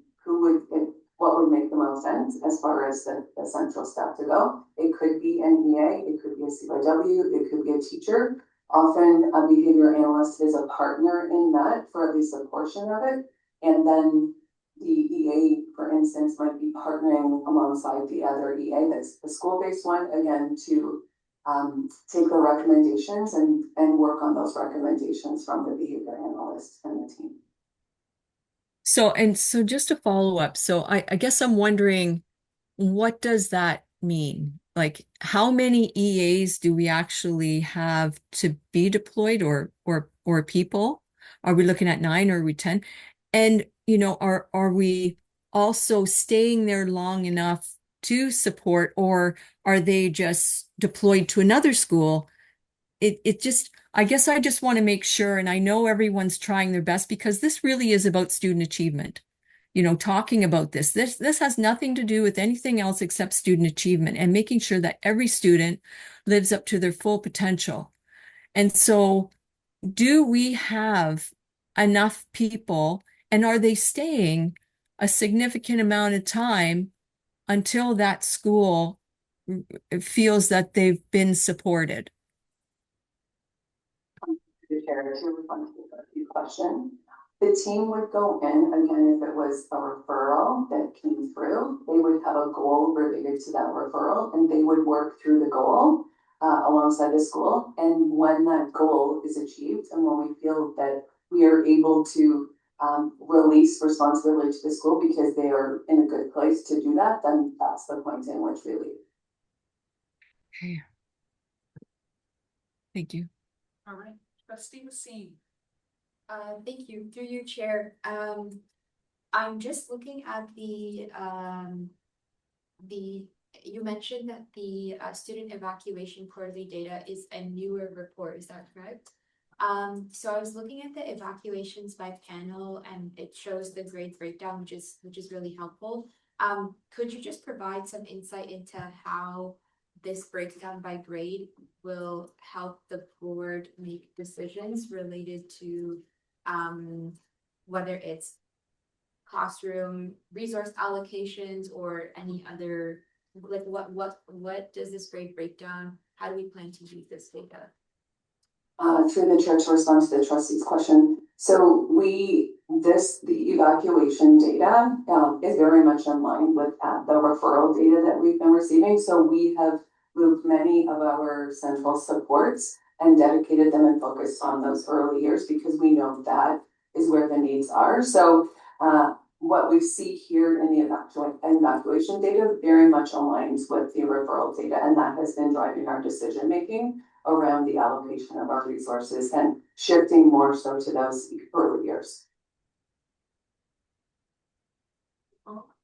what would make the most sense as far as the central step to go. It could be an EA, it could be a CYW, it could be a teacher. Often a behavior analyst is a partner in that for at least a portion of it. And then the EA, for instance, might be partnering alongside the other EA, that's the school-based one, again, to take the recommendations and work on those recommendations from the behavior analyst and the team. So just to follow up, so I guess I'm wondering, what does that mean? Like, how many EAs do we actually have to be deployed, or people? Are we looking at 9 or are we 10? And, are we also staying there long enough to support, or are they just deployed to another school? I guess I just want to make sure, and I know everyone's trying their best, because this really is about student achievement. Talking about this has nothing to do with anything else except student achievement and making sure that every student lives up to their full potential. And so, do we have enough people, and are they staying a significant amount of time until that school feels that they've been supported? The chair to respond to the question. The team would go in, again, if it was a referral that came through, they would have a goal related to that referral, and they would work through the goal alongside the school. And when that goal is achieved, and when we feel that we are able to release responsibility to the school because they are in a good place to do that, then that's the point in which we leave. Okay. Thank you. All right, Trustee Wasim. Thank you, through you, Chair. I'm just looking at the you mentioned that the student evacuation quarterly data is a newer report, is that correct? So I was looking at the evacuations by panel, and it shows the grade breakdown, which is really helpful. Could you just provide some insight into how this breakdown by grade will help the board make decisions related to whether it's classroom resource allocations or any other, like what does this grade breakdown, how do we plan to use this data? Through the chair to respond to the trustee's question. So the evacuation data is very much in line with the referral data that we've been receiving. So we have moved many of our central supports and dedicated them and focused on those early years because we know that is where the needs are. So what we see here in the evacuation data very much aligns with the referral data, and that has been driving our decision making around the allocation of our resources and shifting more so to those early years.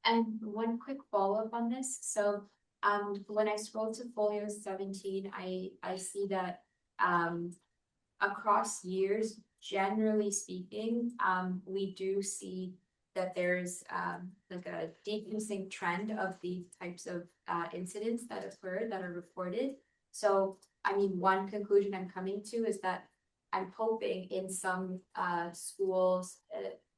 And one quick follow-up on this. So when I scroll to folio 17, I see that across years, generally speaking, we do see that there's like a decreasing trend of the types of incidents that occur that are reported. So, I mean, one conclusion I'm coming to is that I'm hoping in some schools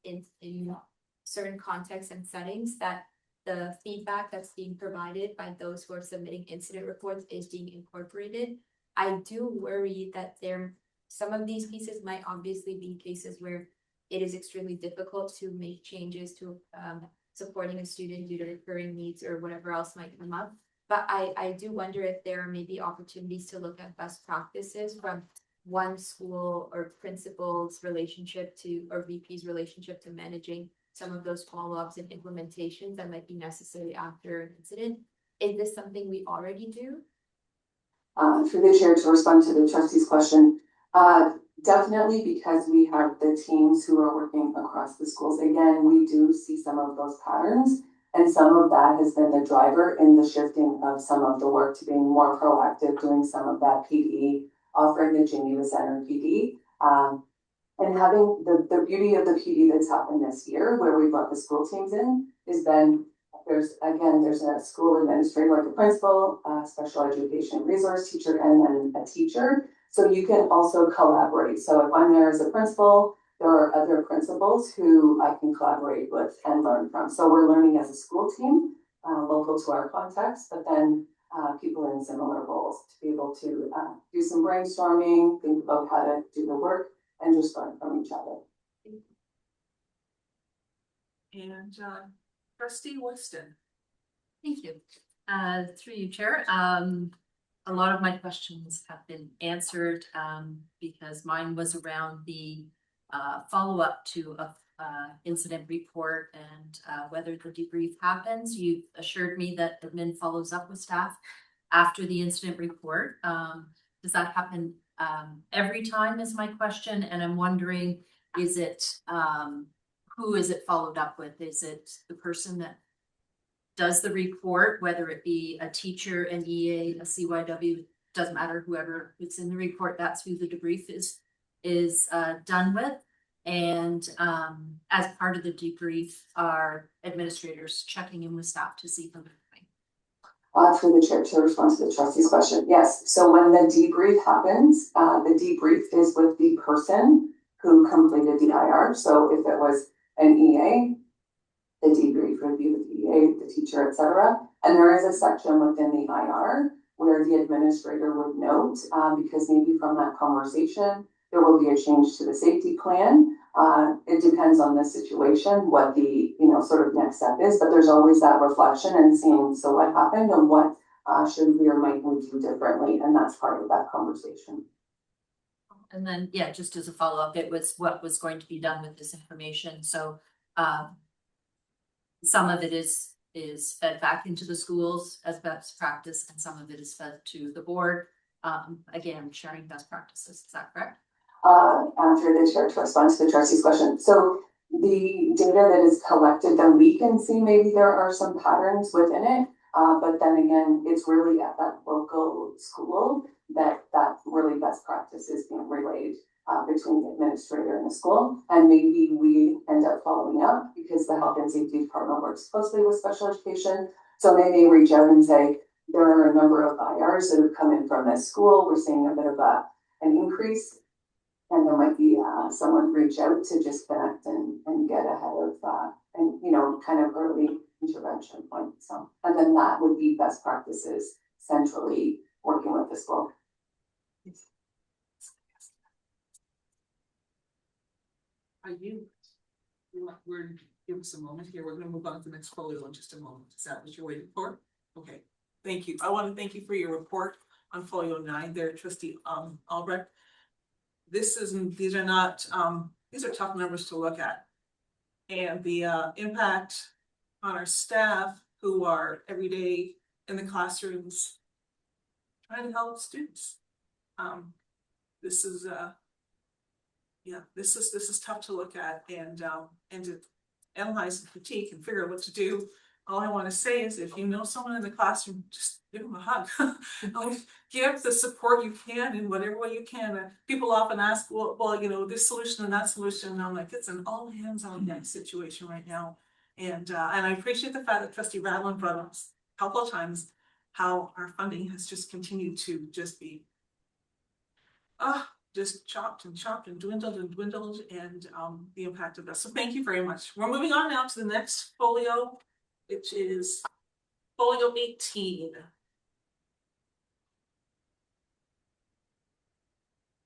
in certain contexts and settings that the feedback that's being provided by those who are submitting incident reports is being incorporated. I do worry that there some of these pieces might obviously be cases where it is extremely difficult to make changes to supporting a student due to recurring needs or whatever else might come up. But I do wonder if there are maybe opportunities to look at best practices from one school or principal's relationship to, or VP's relationship to managing some of those follow-ups and implementations that might be necessary after an incident. Is this something we already do? Through the chair to respond to the trustee's question, definitely, because we have the teams who are working across the schools. Again, we do see some of those patterns, and some of that has been the driver in the shifting of some of the work to being more proactive, doing some of that PD, offering the Geneva Center PD. And having the beauty of the PD that's happened this year, where we brought the school teams in, is then there's a school administrator, like a principal, special education resource teacher, and then a teacher. So you can also collaborate. So if I'm there as a principal, there are other principals who I can collaborate with and learn from. So we're learning as a school team, local to our context, but then people in similar roles to be able to do some brainstorming, think about how to do the work, and just learn from each other. And Trustee Weston. Thank you. Through you, Chair. A lot of my questions have been answered because mine was around the follow-up to a incident report and whether the debrief happens. You've assured me that admin follows up with staff after the incident report. Does that happen every time is my question? And I'm wondering, is it who is it followed up with? Is it the person that does the report, whether it be a teacher, an EA, a CYW, doesn't matter, whoever it's in the report, that's who the debrief is done with. And as part of the debrief, are administrators checking in with staff to see how they're doing? Through the chair to respond to the trustee's question. Yes, so when the debrief happens, the debrief is with the person who completed the IR. So if it was an EA, the debrief would be with the EA, the teacher, etc. And there is a section within the IR where the administrator would note, because maybe from that conversation, there will be a change to the safety plan. It depends on the situation, what the sort of next step is, but there's always that reflection and seeing, so what happened and what should we or might we do differently, and that's part of that conversation. And then, yeah, just as a follow-up, it was what was going to be done with this information. So some of it is fed back into the schools as best practice, and some of it is fed to the board. Again, sharing best practices. Is that correct? Through the chair to respond to the trustee's question. So the data that is collected, then we can see maybe there are some patterns within it. But then again, it's really at that local school that really best practice is being relayed between the administrator and the school. And maybe we end up following up because the health and safety department works closely with special education. So they may reach out and say, there are a number of IRs that have come in from this school. We're seeing a bit of an increase. And there might be someone reach out to just connect and get ahead of and kind of early intervention point. So, and then that would be best practices centrally working with the school. We're give us a moment here. We're going to move on to the next folio in just a moment. Is that what you're waiting for? Okay, thank you. I want to thank you for your report on folio 9 there, Trustee Albrecht. These are not these are tough numbers to look at, and the impact on our staff who are every day in the classrooms trying to help students. This is this is tough to look at and to analyze and critique and figure out what to do. All I want to say is, if you know someone in the classroom, just give them a hug. Give the support you can in whatever way you can. People often ask, well, this solution and that solution. And I'm like, it's an all hands on deck situation right now. And I appreciate the fact that Trustee Radlin brought up a couple of times how our funding has just continued to just be just chopped and dwindled and the impact of that. So thank you very much. We're moving on now to the next folio, which is folio 18.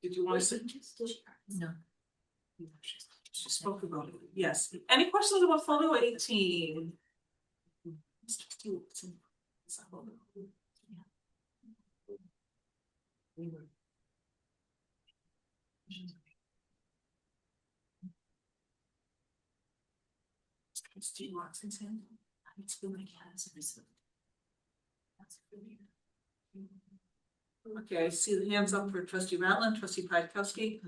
Did you want to say? No. She spoke about it, yes. Any questions about folio 18? Mr. Stevenson. Trustee Watson's hand. It's been like has a visit. Okay, I see the hands up for trustee Ratland, trustee Piatkowski,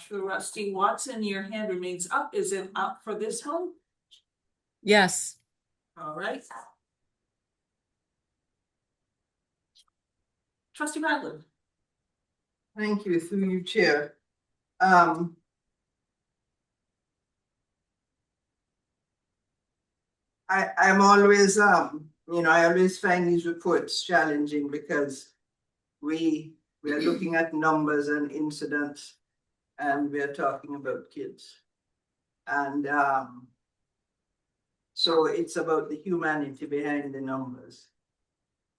trustee Watson, your hand remains up. Is it up for this one? Yes. All right. Trustee Ratland. Thank you, through you, Chair. I'm always, I always find these reports challenging because we are looking at numbers and incidents and we are talking about kids. And so it's about the humanity behind the numbers.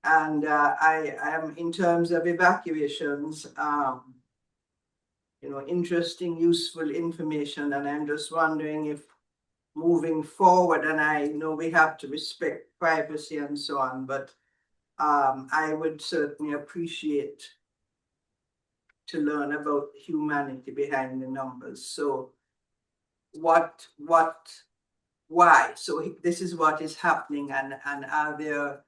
And I am, in terms of evacuations, interesting, useful information. And I'm just wondering if moving forward, and I know we have to respect privacy and so on, but I would certainly appreciate to learn about humanity behind the numbers. So why? So this is what is happening, and are there,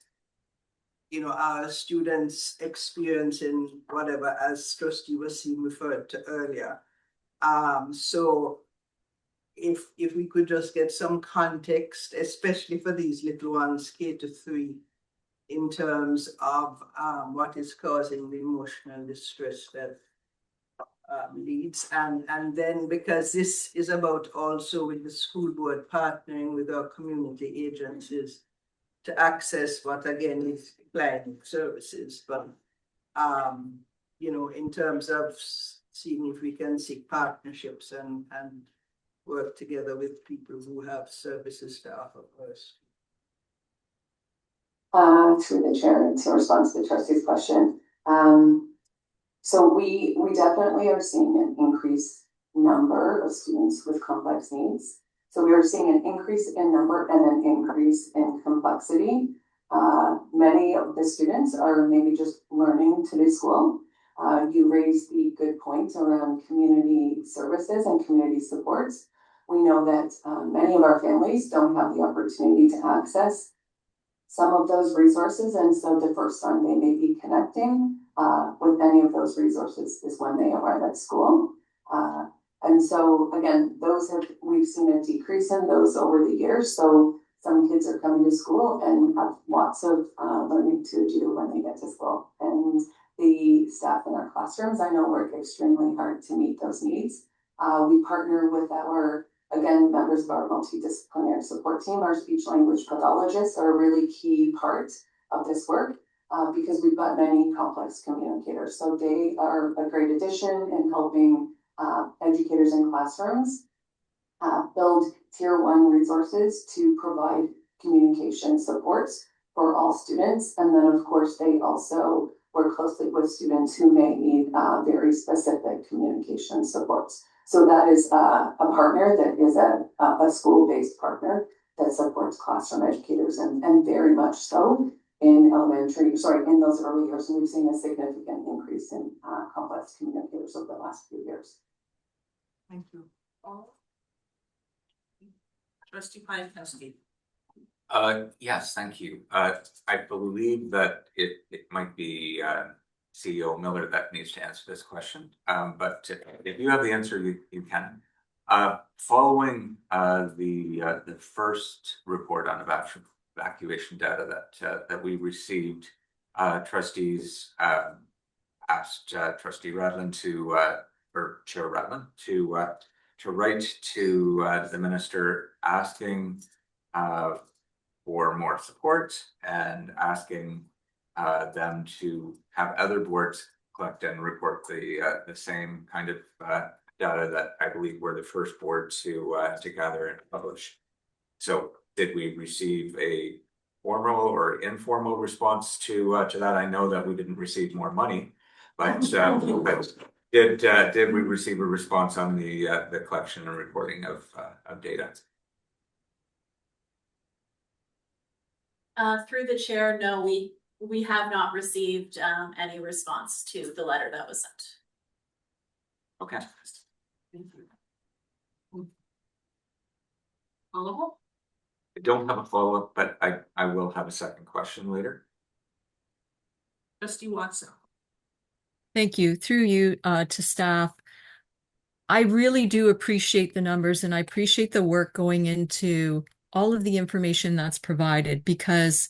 our students experiencing whatever, as Trustee Wasim referred to earlier. So if we could just get some context, especially for these little ones, K to 3, in terms of what is causing the emotional distress that leads, and then because this is about also with the school board partnering with our community agencies to access what again is declining services, but in terms of seeing if we can seek partnerships and work together with people who have services to offer us. Through the chair, to respond to the trustee's question. So we definitely are seeing an increased number of students with complex needs. So we are seeing an increase in number and an increase in complexity. Many of the students are maybe just learning to do school. You raised the good points around community services and community supports. We know that many of our families don't have the opportunity to access some of those resources, and so the first time they may be connecting with any of those resources is when they arrive at school. And so again, we've seen a decrease in those over the years. So some kids are coming to school and have lots of learning to do when they get to school. And the staff in our classrooms, I know, work extremely hard to meet those needs. We partner with members of our multidisciplinary support team. Our speech language pathologists are a really key part of this work because we've got many complex communicators. So they are a great addition in helping educators in classrooms build tier 1 resources to provide communication supports for all students. And then of course, they also work closely with students who may need very specific communication supports. So that is a partner that is a school-based partner that supports classroom educators and very much so in in those early years. And we've seen a significant increase in complex communicators over the last few years. Thank you. Trustee Piatkowski. Yes, thank you. I believe that it might be CEO Miller that needs to answer this question. But if you have the answer, you can. Following the first report on evacuation data that we received, trustees asked Trustee Ratland or Chair Ratland to write to the minister asking for more support and asking them to have other boards collect and report the same kind of data that I believe we're the first board to gather and publish. So did we receive a formal or informal response to that? I know that we didn't receive more money, but Did we receive a response on the collection and reporting of data? Through the chair, no, we have not received any response to the letter that was sent. Okay. Follow-up? I don't have a follow-up, but I will have a second question later. Trustee Watson. Thank you. Through you to staff. I really do appreciate the numbers and I appreciate the work going into all of the information that's provided, because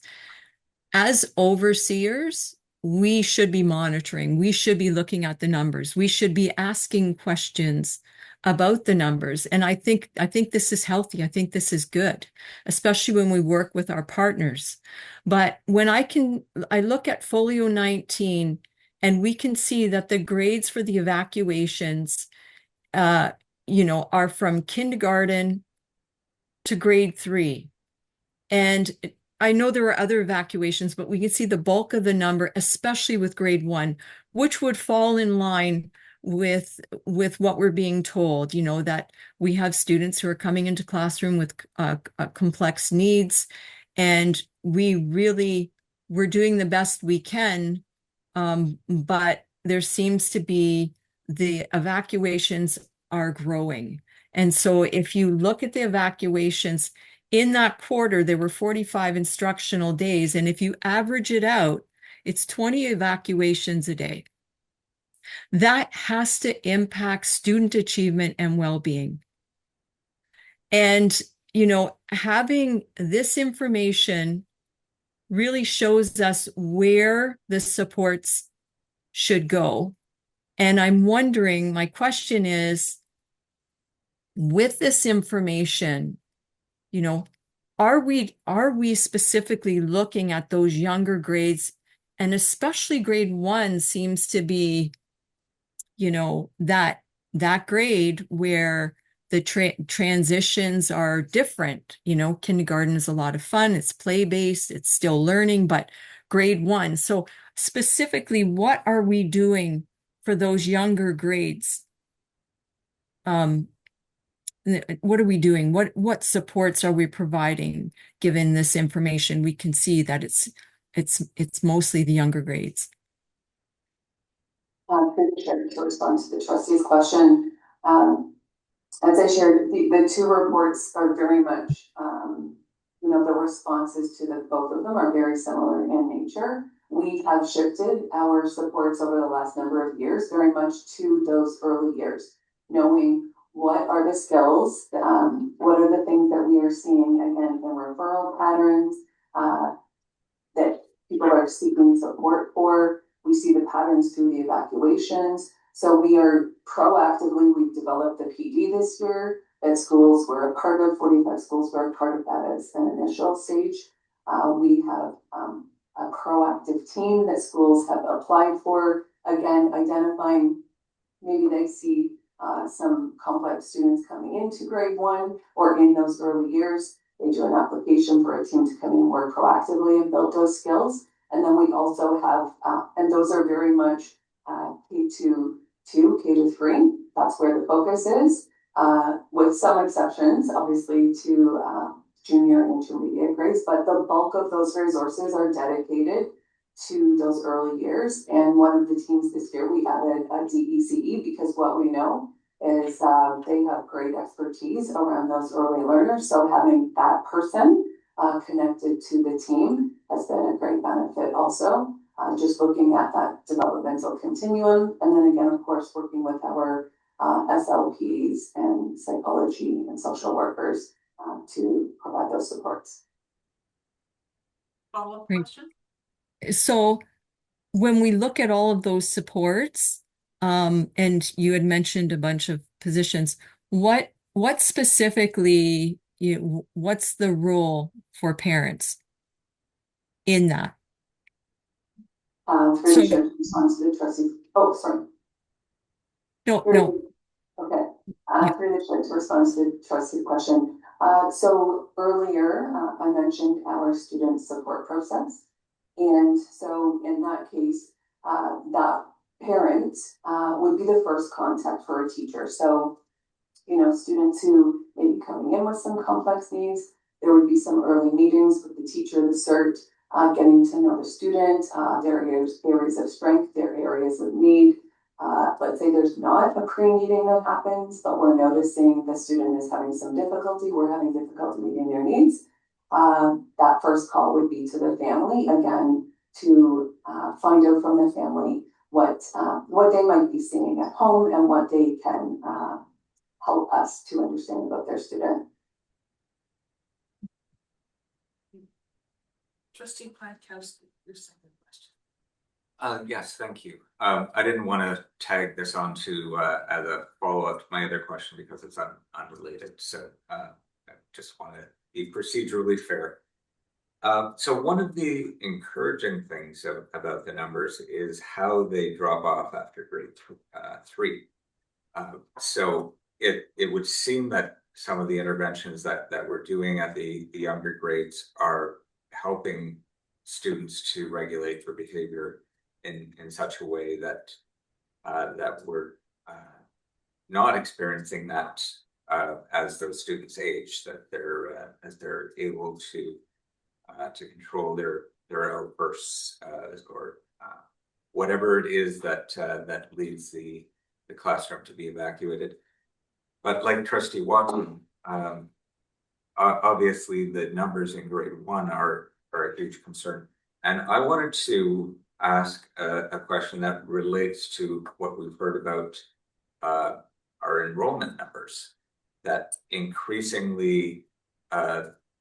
as overseers, we should be monitoring. We should be looking at the numbers. We should be asking questions about the numbers. And I think this is healthy. I think this is good, especially when we work with our partners. But when I look at Folio 19 and we can see that the grades for the evacuations, are from kindergarten to grade 3. And I know there were other evacuations, but we can see the bulk of the number, especially with grade 1, which would fall in line with what we're being told, that we have students who are coming into classroom with complex needs, and we're doing the best we can, but there seems to be the evacuations are growing. And so if you look at the evacuations in that quarter, there were 45 instructional days. And if you average it out, it's 20 evacuations a day. That has to impact student achievement and well-being. And, having this information really shows us where the supports should go. And I'm wondering, my question is, with this information, are we specifically looking at those younger grades, and especially grade 1 seems to be, that grade where the transitions are different. Kindergarten is a lot of fun. It's play-based. It's still learning, but grade 1. So specifically, what are we doing for those younger grades? What are we doing? What supports are we providing? Given this information, we can see that it's mostly the younger grades. Through the chair to respond to the trustee's question, as I shared, the two reports are very much, the responses to both of them are very similar in nature. We have shifted our supports over the last number of years very much to those early years, knowing what are the skills, what are the things that we are seeing, again, in referral patterns that people are seeking support for. We see the patterns through the evacuations. So we are we've developed the PD this year that schools were a part of, 45 schools were a part of that as an initial stage. We have a proactive team that schools have applied for, again, identifying maybe they see some complex students coming into grade 1 or in those early years. They do an application for a team to come in more proactively and build those skills. And then we also have, and those are very much K-2, K-3. That's where the focus is, with some exceptions, obviously, to junior and intermediate grades. But the bulk of those resources are dedicated to those early years. And one of the teams this year, we added a DECE, because what we know is they have great expertise around those early learners. So having that person connected to the team has been a great benefit also. Just looking at that developmental continuum. And then again, of course, working with our SLPs and psychology and social workers to provide those supports. Follow-up question? So when we look at all of those supports, and you had mentioned a bunch of positions, what specifically, what's the role for parents in that? Through the chair to respond to the trustee. Oh, sorry. No. Okay. Through the chair to respond to the trustee question. So earlier, I mentioned our student support process. And so in that case, that parent would be the first contact for a teacher. So, you know, students who may be coming in with some complex needs, there would be some early meetings with the teacher, the CERT, getting to know the student, their areas of strength, their areas of need. Let's say there's not a pre-meeting that happens, but we're noticing the student is having some difficulty, we're having difficulty meeting their needs. That first call would be to the family, again, to find out from the family what they might be seeing at home and what they can help us to understand about their student. Trustee Pankowski, your second question. Yes, thank you. I didn't want to tag this on to as a follow-up to my other question because it's unrelated. So I just want to be procedurally fair. So one of the encouraging things about the numbers is how they drop off after grade 3. So it would seem that some of the interventions that we're doing at the younger grades are helping students to regulate their behavior in such a way that that we're not experiencing that as those students age, that they're as they're able to control their outbursts or whatever it is that that leads the classroom to be evacuated. But like Trustee Watson, obviously the numbers in grade 1 are a huge concern, and I wanted to ask a question that relates to what we've heard about our enrollment numbers, that increasingly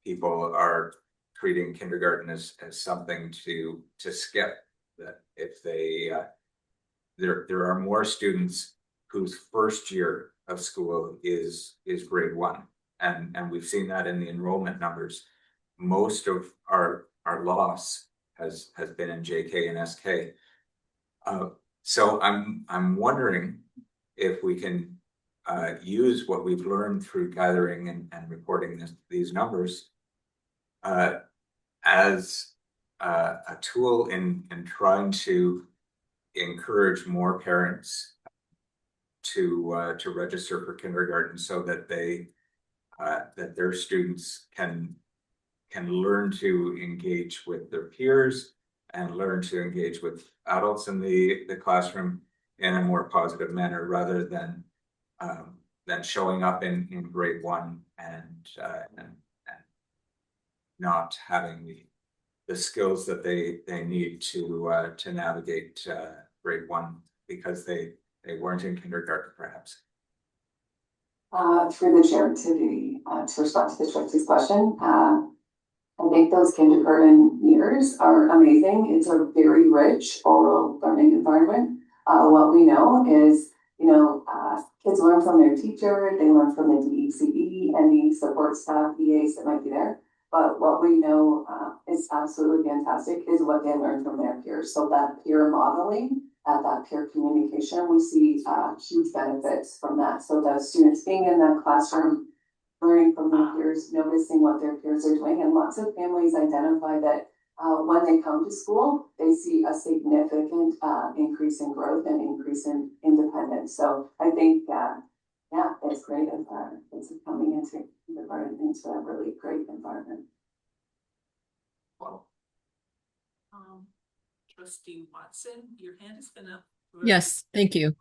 people are treating kindergarten as something to skip, that if they there are more students whose first year of school is grade 1, and we've seen that in the enrollment numbers. Most of our loss has been in JK and SK. So I'm wondering if we can use what we've learned through gathering and reporting these numbers as a tool in trying to encourage more parents to register for kindergarten, so that that their students can learn to engage with their peers and learn to engage with adults in the classroom in a more positive manner, rather than showing up in grade 1 and not having the skills that they need to navigate grade 1 because they weren't in kindergarten, perhaps. Through the chair to respond to the trustee's question, I think those kindergarten years are amazing. It's a very rich oral learning environment. What we know is, you know, kids learn from their teacher, they learn from the DECE, any support staff, EAs that might be there. But what we know is absolutely fantastic is what they learn from their peers. So that peer modeling, that peer communication, we see huge benefits from that. So the students being in that classroom, learning from their peers, noticing what their peers are doing, and lots of families identify that when they come to school, they see a significant increase in growth and increase in independence. So I think, yeah, it's great if it's coming into a really great environment. Well, Trustee Watson, your hand has been up. Yes, thank you.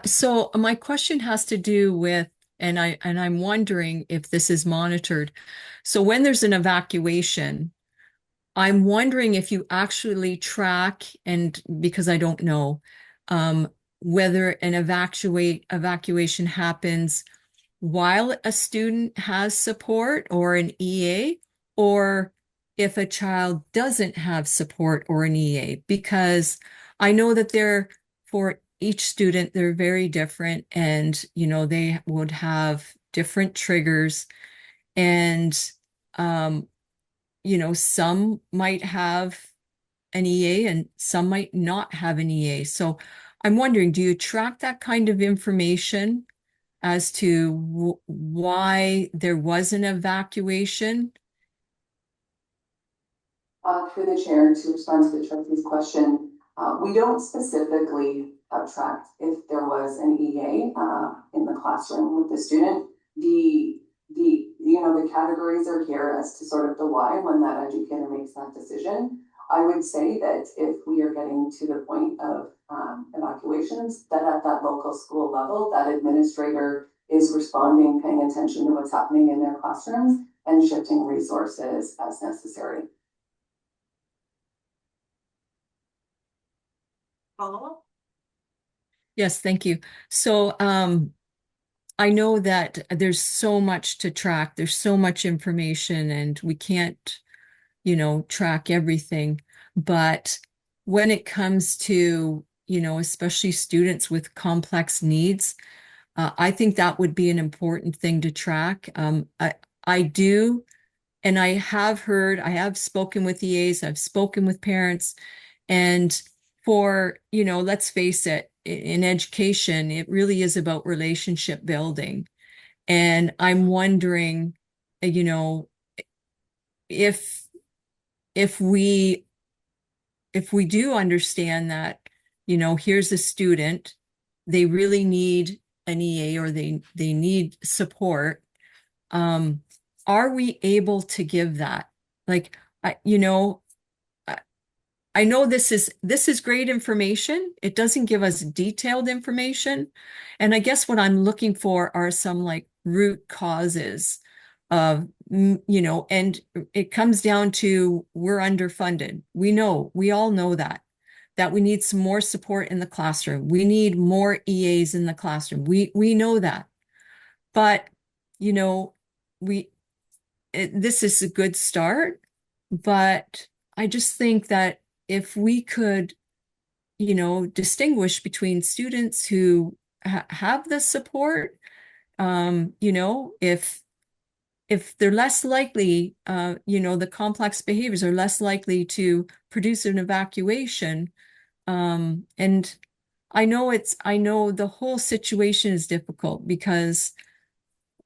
So my question has to do with, and I'm wondering if this is monitored. So when there's an evacuation, I'm wondering if you actually track, and because I don't know, whether an evacuation happens while a student has support or an EA, or if a child doesn't have support or an EA, because I know that for each student, they're very different, and, you know, they would have different triggers, and, you know, some might have an EA and some might not have an EA. So I'm wondering, do you track that kind of information as to why there was an evacuation? Through the chair, to respond to the trustee's question, We don't specifically track if there was an EA in the classroom with the student. The categories are here as to sort of the why when that educator makes that decision. I would say that if we are getting to the point of evacuations, that at that local school level, that administrator is responding, paying attention to what's happening in their classrooms and shifting resources as necessary. Follow-up? Yes, thank you. So I know that there's so much to track. There's so much information and we can't, track everything. But when it comes to, especially students with complex needs, I think that would be an important thing to track. I do, and I have spoken with EAs, I've spoken with parents, and for, let's face it, in education, it really is about relationship building. And I'm wondering, if we do understand that, here's a student, they really need an EA or they need support. Are we able to give that? Like, I know this is great information. It doesn't give us detailed information. And I guess what I'm looking for are some like root causes of, and it comes down to we're underfunded. We all know that we need some more support in the classroom. We need more EAs in the classroom. We know that. But, this is a good start, but I just think that if we could, distinguish between students who have the support, if they're less likely, the complex behaviors are less likely to produce an evacuation. And I know the whole situation is difficult because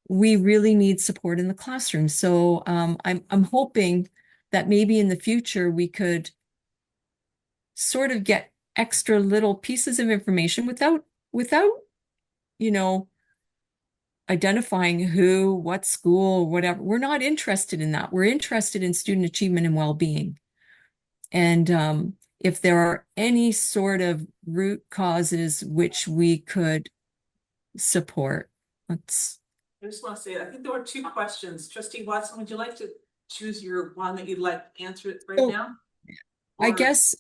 we really need support in the classroom. So I'm hoping that maybe in the future we could sort of get extra little pieces of information without identifying who, what school, whatever. We're not interested in that. We're interested in student achievement and well-being. And if there are any sort of root causes which we could support, I just want to say, I think there were two questions. Trustee Watson, would you like to choose your one that you'd like to answer it right now? I guess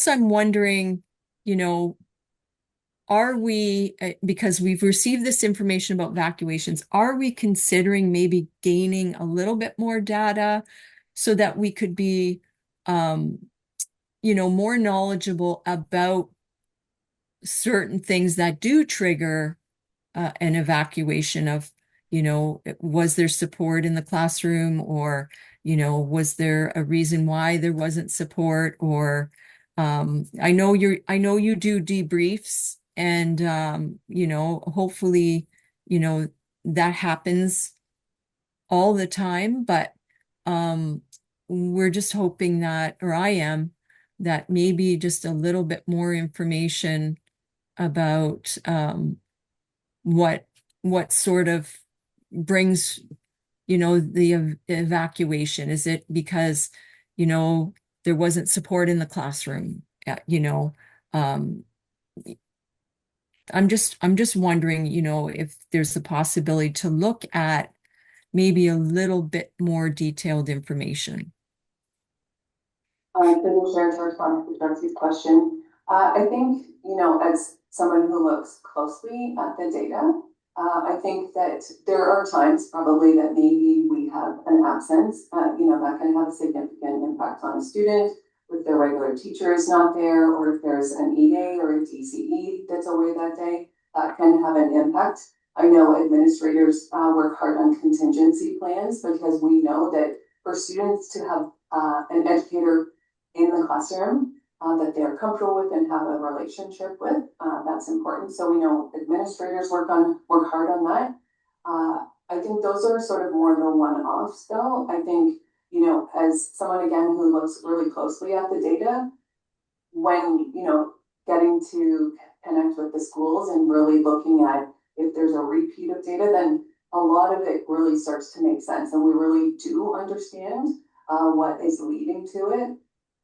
I'm wondering, are we, because we've received this information about evacuations, are we considering maybe gaining a little bit more data so that we could be, more knowledgeable about certain things that do trigger an evacuation of, was there support in the classroom, or, was there a reason why there wasn't support, or I know you do debriefs, and hopefully, that happens all the time, but we're just hoping that, or I am, that maybe just a little bit more information about what sort of brings, the evacuation. Is it because, there wasn't support in the classroom? I'm just wondering, if there's a possibility to look at maybe a little bit more detailed information. To respond to Darcy's question, I think, as someone who looks closely at the data, I think that there are times probably that maybe we have an absence, that can have a significant impact on a student if their regular teacher is not there, or if there's an EA or a DCE that's away that day, that can have an impact. I know administrators work hard on contingency plans because we know that for students to have an educator in the classroom that they're comfortable with and have a relationship with, that's important. So we know administrators work hard on that. I think those are sort of more the one-offs though. I think, as someone again who looks really closely at the data, when, getting to connect with the schools and really looking at if there's a repeat of data, then a lot of it really starts to make sense, and we really do understand what is leading to it.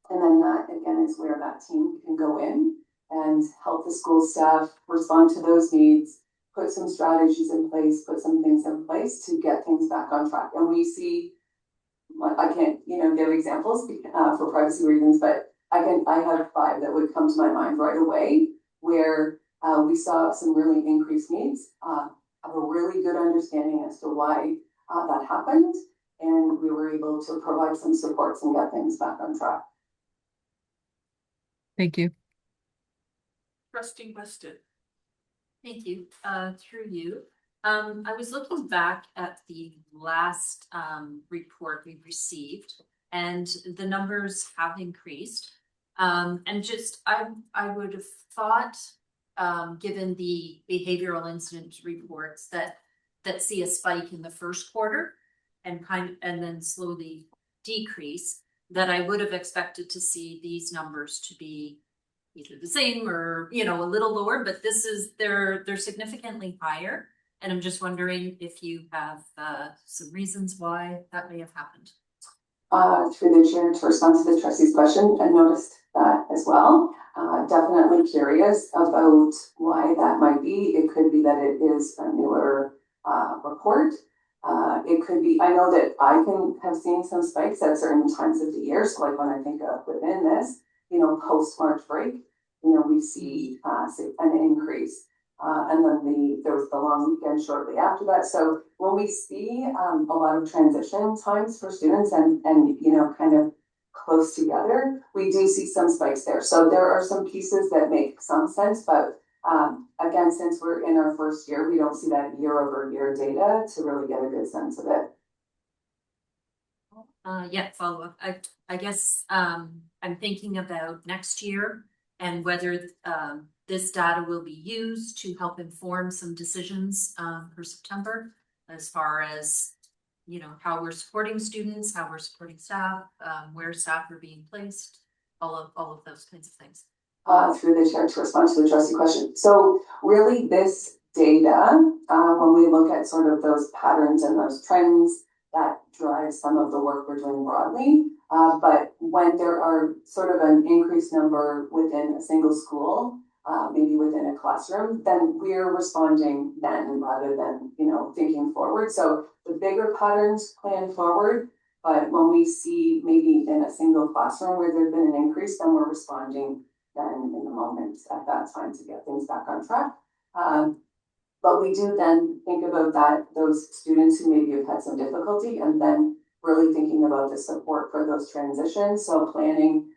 And then that again is where that team can go in and help the school staff respond to those needs, put some strategies in place, put some things in place to get things back on track. And we see, I can't, give examples for privacy reasons, but I have 5 that would come to my mind right away where we saw some really increased needs, have a really good understanding as to why that happened, and we were able to provide some supports and get things back on track. Thank you. Trustee Weston. Thank you. Through you. I was looking back at the last report we received, and the numbers have increased. And just I would have thought, given the behavioral incident reports that see a spike in the first quarter and then slowly decrease, that I would have expected to see these numbers to be either the same or a little lower, but they're significantly higher. And I'm just wondering if you have some reasons why that may have happened. Through the chair, to respond to the trustee's question, I noticed that as well. Definitely curious about why that might be. It could be that it is a newer report. It could be, I know that I can have seen some spikes at certain times of the year. So like when I think of within this, post March break, we see an increase. And then there was the long weekend shortly after that. So when we see a lot of transition times for students and kind of close together, we do see some spikes there. So there are some pieces that make some sense, but again, since we're in our first year, we don't see that year-over-year data to really get a good sense of it. Yeah, follow up. I guess I'm thinking about next year and whether this data will be used to help inform some decisions for September, as far as how we're supporting students, how we're supporting staff, where staff are being placed, all of those kinds of things. Through the chair, to respond to the trustee question. So really this data, when we look at sort of those patterns and those trends, that drives some of the work we're doing broadly. But when there are sort of an increased number within a single school, maybe within a classroom, then we're responding then rather than, thinking forward. So the bigger patterns plan forward, but when we see maybe in a single classroom where there's been an increase, then we're responding then in the moment at that time to get things back on track. But we do then think about those students who maybe have had some difficulty, and then really thinking about the support for those transitions. So planning,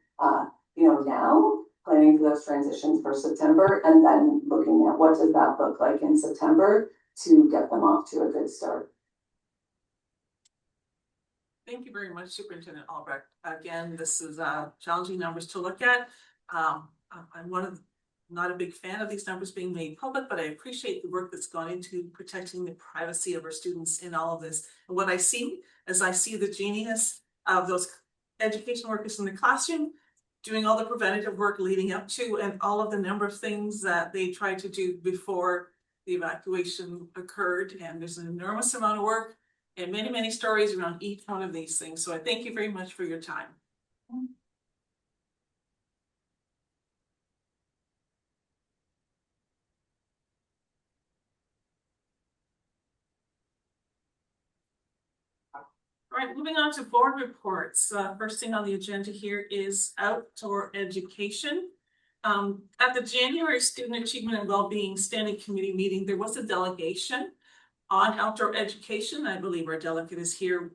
now, planning for those transitions for September, and then looking at what does that look like in September to get them off to a good start. Thank you very much, Superintendent Albrecht. Again, this is challenging numbers to look at. I'm not a big fan of these numbers being made public, but I appreciate the work that's gone into protecting the privacy of our students in all of this. And what I see is I see the genius of those education workers in the classroom doing all the preventative work leading up to, and all of the number of things that they tried to do before the evacuation occurred. And there's an enormous amount of work and many, many stories around each one of these things. So I thank you very much for your time. All right, moving on to board reports. First thing on the agenda here is outdoor education. At the January Student Achievement and Wellbeing Standing Committee meeting, there was a delegation on outdoor education. I believe our delegate is here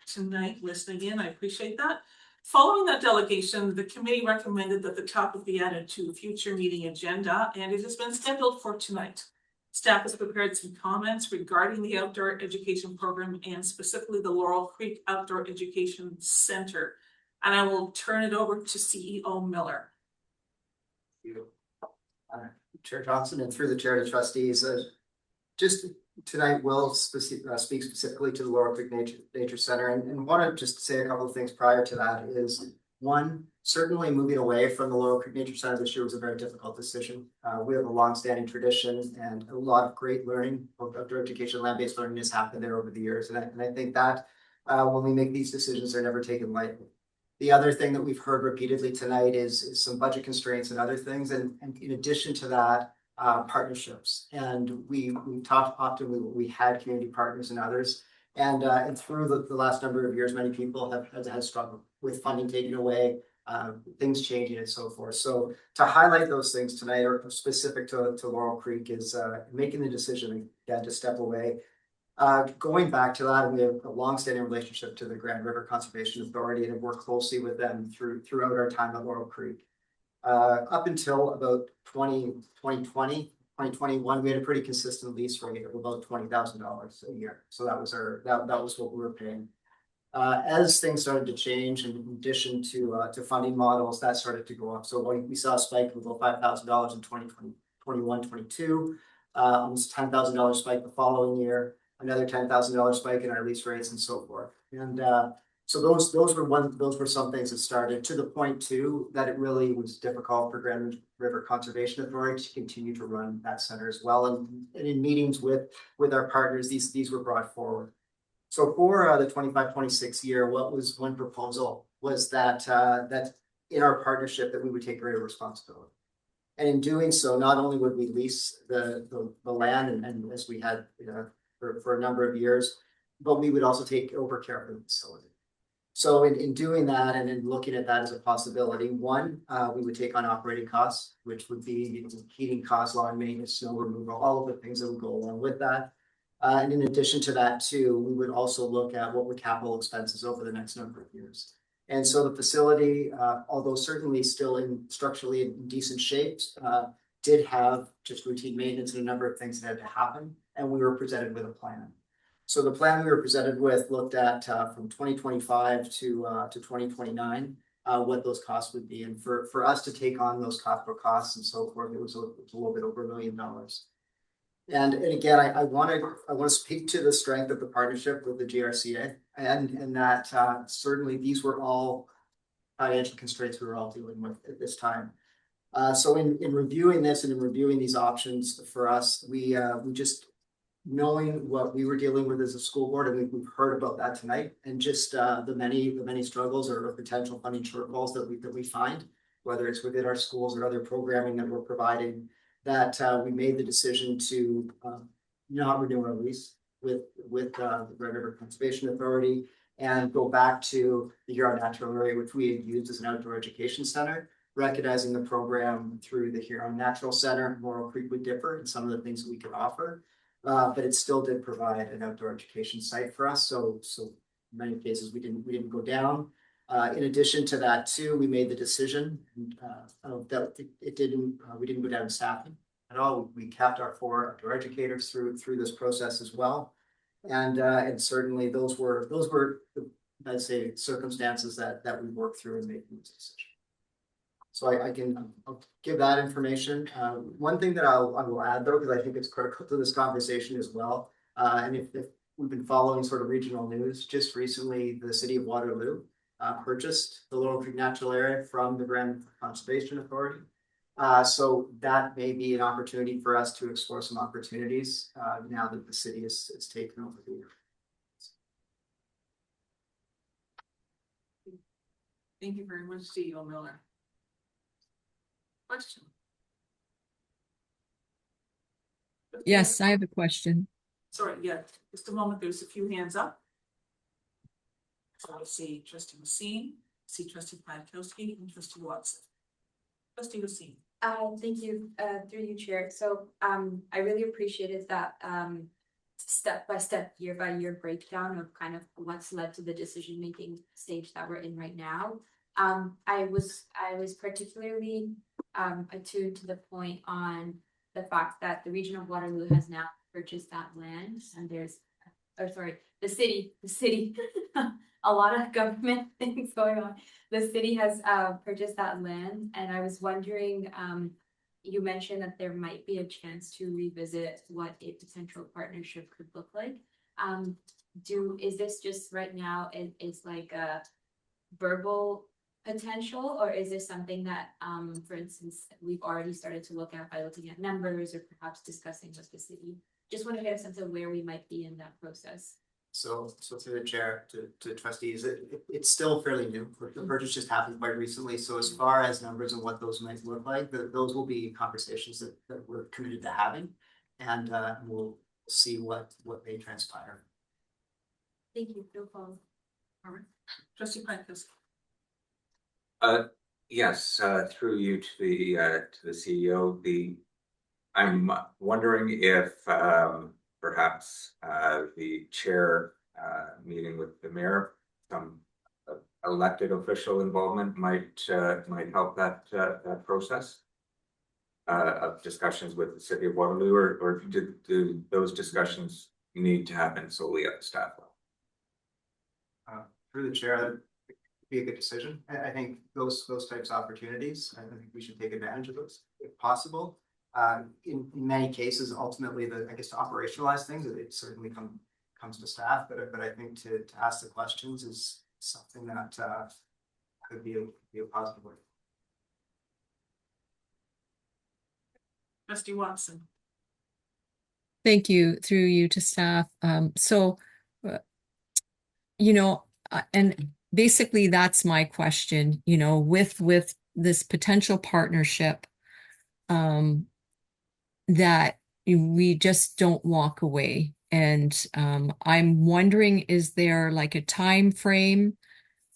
tonight listening in. I appreciate that. Following that delegation, the committee recommended that the topic be added to a future meeting agenda, and it has been scheduled for tonight. Staff has prepared some comments regarding the outdoor education program and specifically the Laurel Creek Outdoor Education Center. And I will turn it over to CEO Miller. Thank you. Chair Johnson, and through the chair to trustees, just tonight we'll speak specifically to the Laurel Creek Nature Center, and want to just say a couple of things prior to that is One, certainly moving away from the Laurel Creek Nature Center this year was a very difficult decision. We have a long-standing tradition and a lot of great learning of outdoor education, land-based learning has happened there over the years. And I think that when we make these decisions, they're never taken lightly. The other thing that we've heard repeatedly tonight is some budget constraints and other things. And in addition to that, partnerships. And we've talked often, we had community partners and others. And through the last number of years, many people have struggled with funding taken away, things changing and so forth. So to highlight those things tonight are specific to Laurel Creek is making the decision again to step away. Going back to that, we have a long-standing relationship to the Grand River Conservation Authority and have worked closely with them throughout our time at Laurel Creek. Up until about 2021, we had a pretty consistent lease rate of about $20,000 a year. So that was that was what we were paying. As things started to change, in addition to funding models, that started to go up. So we saw a spike of about $5,000 in 2021-22, almost $10,000 spike the following year, another $10,000 spike in our lease rates and so forth. And so those were some things that started to the point too that it really was difficult for Grand River Conservation Authority to continue to run that center as well. And in meetings with our partners, these were brought forward. So for the 25-26 year, what was one proposal was that in our partnership that we would take greater responsibility. And in doing so, not only would we lease the land and as we had for a number of years, but we would also take over care of the facility. So in doing that and in looking at that as a possibility, one, we would take on operating costs, which would be heating costs, lawn maintenance, snow removal, all of the things that would go along with that. And in addition to that too, we would also look at what were capital expenses over the next number of years. And so the facility, although certainly still structurally in decent shape, did have just routine maintenance and a number of things that had to happen. And we were presented with a plan. So the plan we were presented with looked at from 2025 to 2029, what those costs would be. And for us to take on those capital costs and so forth, it was a little bit over $1 million. And again, I want to speak to the strength of the partnership with the GRCA and that certainly these were all financial constraints we were all dealing with at this time. So in reviewing this and in reviewing these options for us, we just knowing what we were dealing with as a school board, and we've heard about that tonight, and just the many struggles or potential funding shortfalls that we find, whether it's within our schools or other programming that we're providing, that we made the decision to not renew our lease with the Grand River Conservation Authority and go back to the Huron Natural Area, which we had used as an outdoor education center, recognizing the program through the Huron Natural Center. Laurel Creek would differ in some of the things that we could offer. But it still did provide an outdoor education site for us. So in many cases we didn't go down. In addition to that too, we made the decision that we didn't go down staffing at all. We kept our 4 outdoor educators through this process as well. And certainly those were I'd say circumstances that we worked through in making this decision. So I'll give that information. One thing that I will add though, because I think it's critical to this conversation as well. And if we've been following sort of regional news, just recently the city of Waterloo purchased the Laurel Creek Natural Area from the Grand River Conservation Authority. So that may be an opportunity for us to explore some opportunities now that the city is taken over the area. Thank you very much, CEO Miller. Question. Yes, I have a question. Sorry, yeah, just a moment. There's a few hands up. So I see Trustee Wassine, see Trustee Pankowski, and Trustee Watson. Trustee Wassine. Thank you, through you, Chair. So I really appreciated that step-by-step, year-by-year breakdown of kind of what's led to the decision-making stage that we're in right now. I was particularly attuned to the point on the fact that the region of Waterloo has now purchased that land, and the city, a lot of government things going on. The city has purchased that land, and I was wondering, you mentioned that there might be a chance to revisit what a potential partnership could look like. Is this just right now? It's like a verbal potential, or is this something that, for instance, we've already started to look at by looking at numbers or perhaps discussing with the city? Just want to get a sense of where we might be in that process. So through the chair to trustees, it's still fairly new. The purchase just happened quite recently. So as far as numbers and what those might look like, those will be conversations that we're committed to having. And we'll see what may transpire. Thank you, no problem. All right, trustee Pipes. Yes, through you to the CEO, I'm wondering if perhaps the chair meeting with the mayor, some elected official involvement might help that process of discussions with the city of Waterloo, or do those discussions need to happen solely at the staff level? Through the chair, that'd be a good decision. I think those types of opportunities, I think we should take advantage of those if possible. In many cases, ultimately, I guess to operationalize things, it certainly comes to staff, but I think to ask the questions is something that could be a positive way. Trustee Watson. Thank you, through you to staff. You know, and basically that's my question, you know, with this potential partnership, that we just don't walk away. And I'm wondering, is there like a time frame?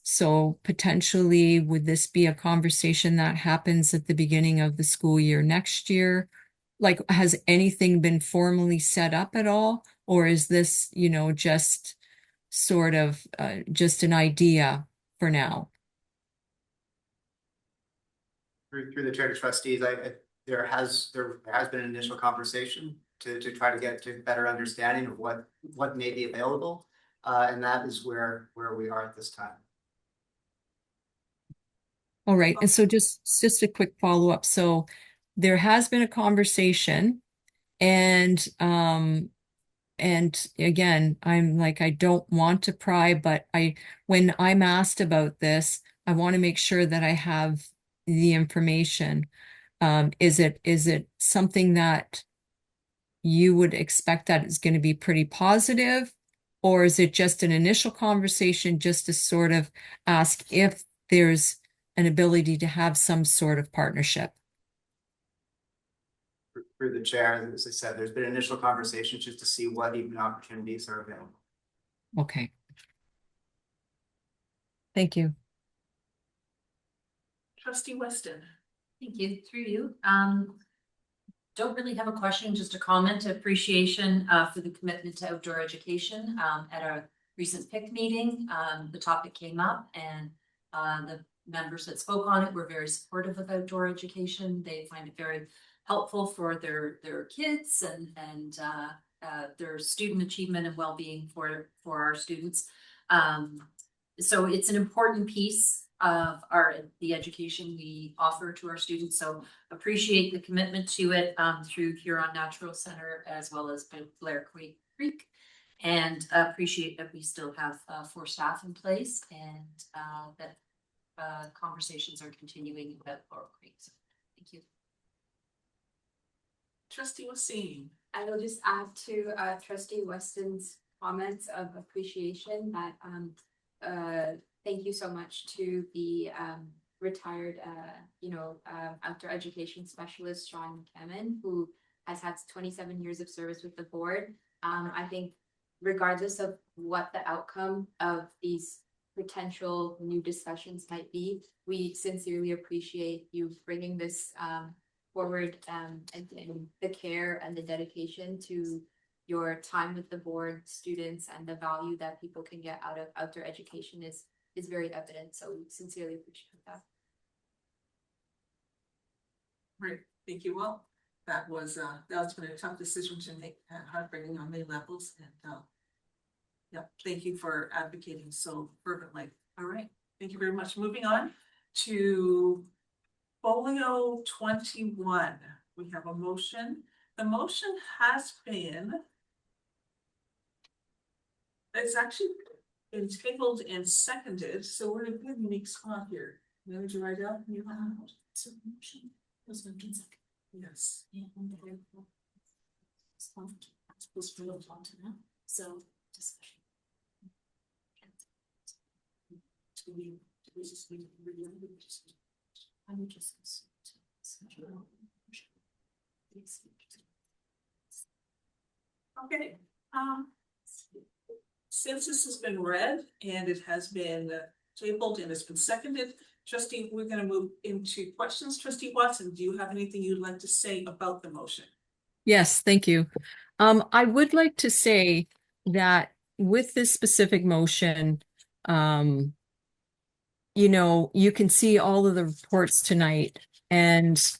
So potentially, would this be a conversation that happens at the beginning of the school year next year? Like, has anything been formally set up at all? Or is this, you know, just sort of just an idea for now? Through the chair to trustees, there has been an initial conversation to try to get to better understanding of what may be available, and that is where we are at this time. All right, and so just a quick follow-up. So there has been a conversation, and again, I'm like, I don't want to pry, but when I'm asked about this, I want to make sure that I have the information. Is it something that you would expect that is going to be pretty positive, or is it just an initial conversation just to sort of ask if there's an ability to have some sort of partnership? Through the chair, as I said, there's been initial conversations just to see what even opportunities are available. Okay. Thank you. Trustee Weston. Thank you, through you. Don't really have a question, just a comment, appreciation for the commitment to outdoor education. At our recent PIC meeting, the topic came up, and the members that spoke on it were very supportive of outdoor education. They find it very helpful for their kids and their student achievement and well-being for our students. So it's an important piece of the education we offer to our students. So appreciate the commitment to it through Huron Natural Center as well as Blair Creek, and appreciate that we still have 4 staff in place, and that conversations are continuing about Laurel Creek. So thank you. Trustee Wasim. I will just add to Trustee Weston's comments of appreciation that thank you so much to the retired outdoor education specialist Sean McCammon, who has had 27 years of service with the board. I think regardless of what the outcome of these potential new discussions might be, we sincerely appreciate you bringing this forward, and the care and the dedication to your time with the board, students, and the value that people can get out of outdoor education is very evident. So we sincerely appreciate that. Right, thank you. Well, that's been a tough decision to make, heartbreaking on many levels, and yeah, thank you for advocating so fervently. All right, thank you very much. Moving on to Folio 21. We have a motion. The motion has been, it's actually been tabled and seconded, so we're in a good unique spot here. Manager Rydell, you have? Those moved in second. Yes. Yeah, and they're supposed to move on to now, so discussion. I would just. Okay, since this has been read and it has been tabled and it's been seconded, trustee, we're gonna move into questions. Trustee Watson, do you have anything you'd like to say about the motion? Yes, thank you. I would like to say that with this specific motion, you know, you can see all of the reports tonight and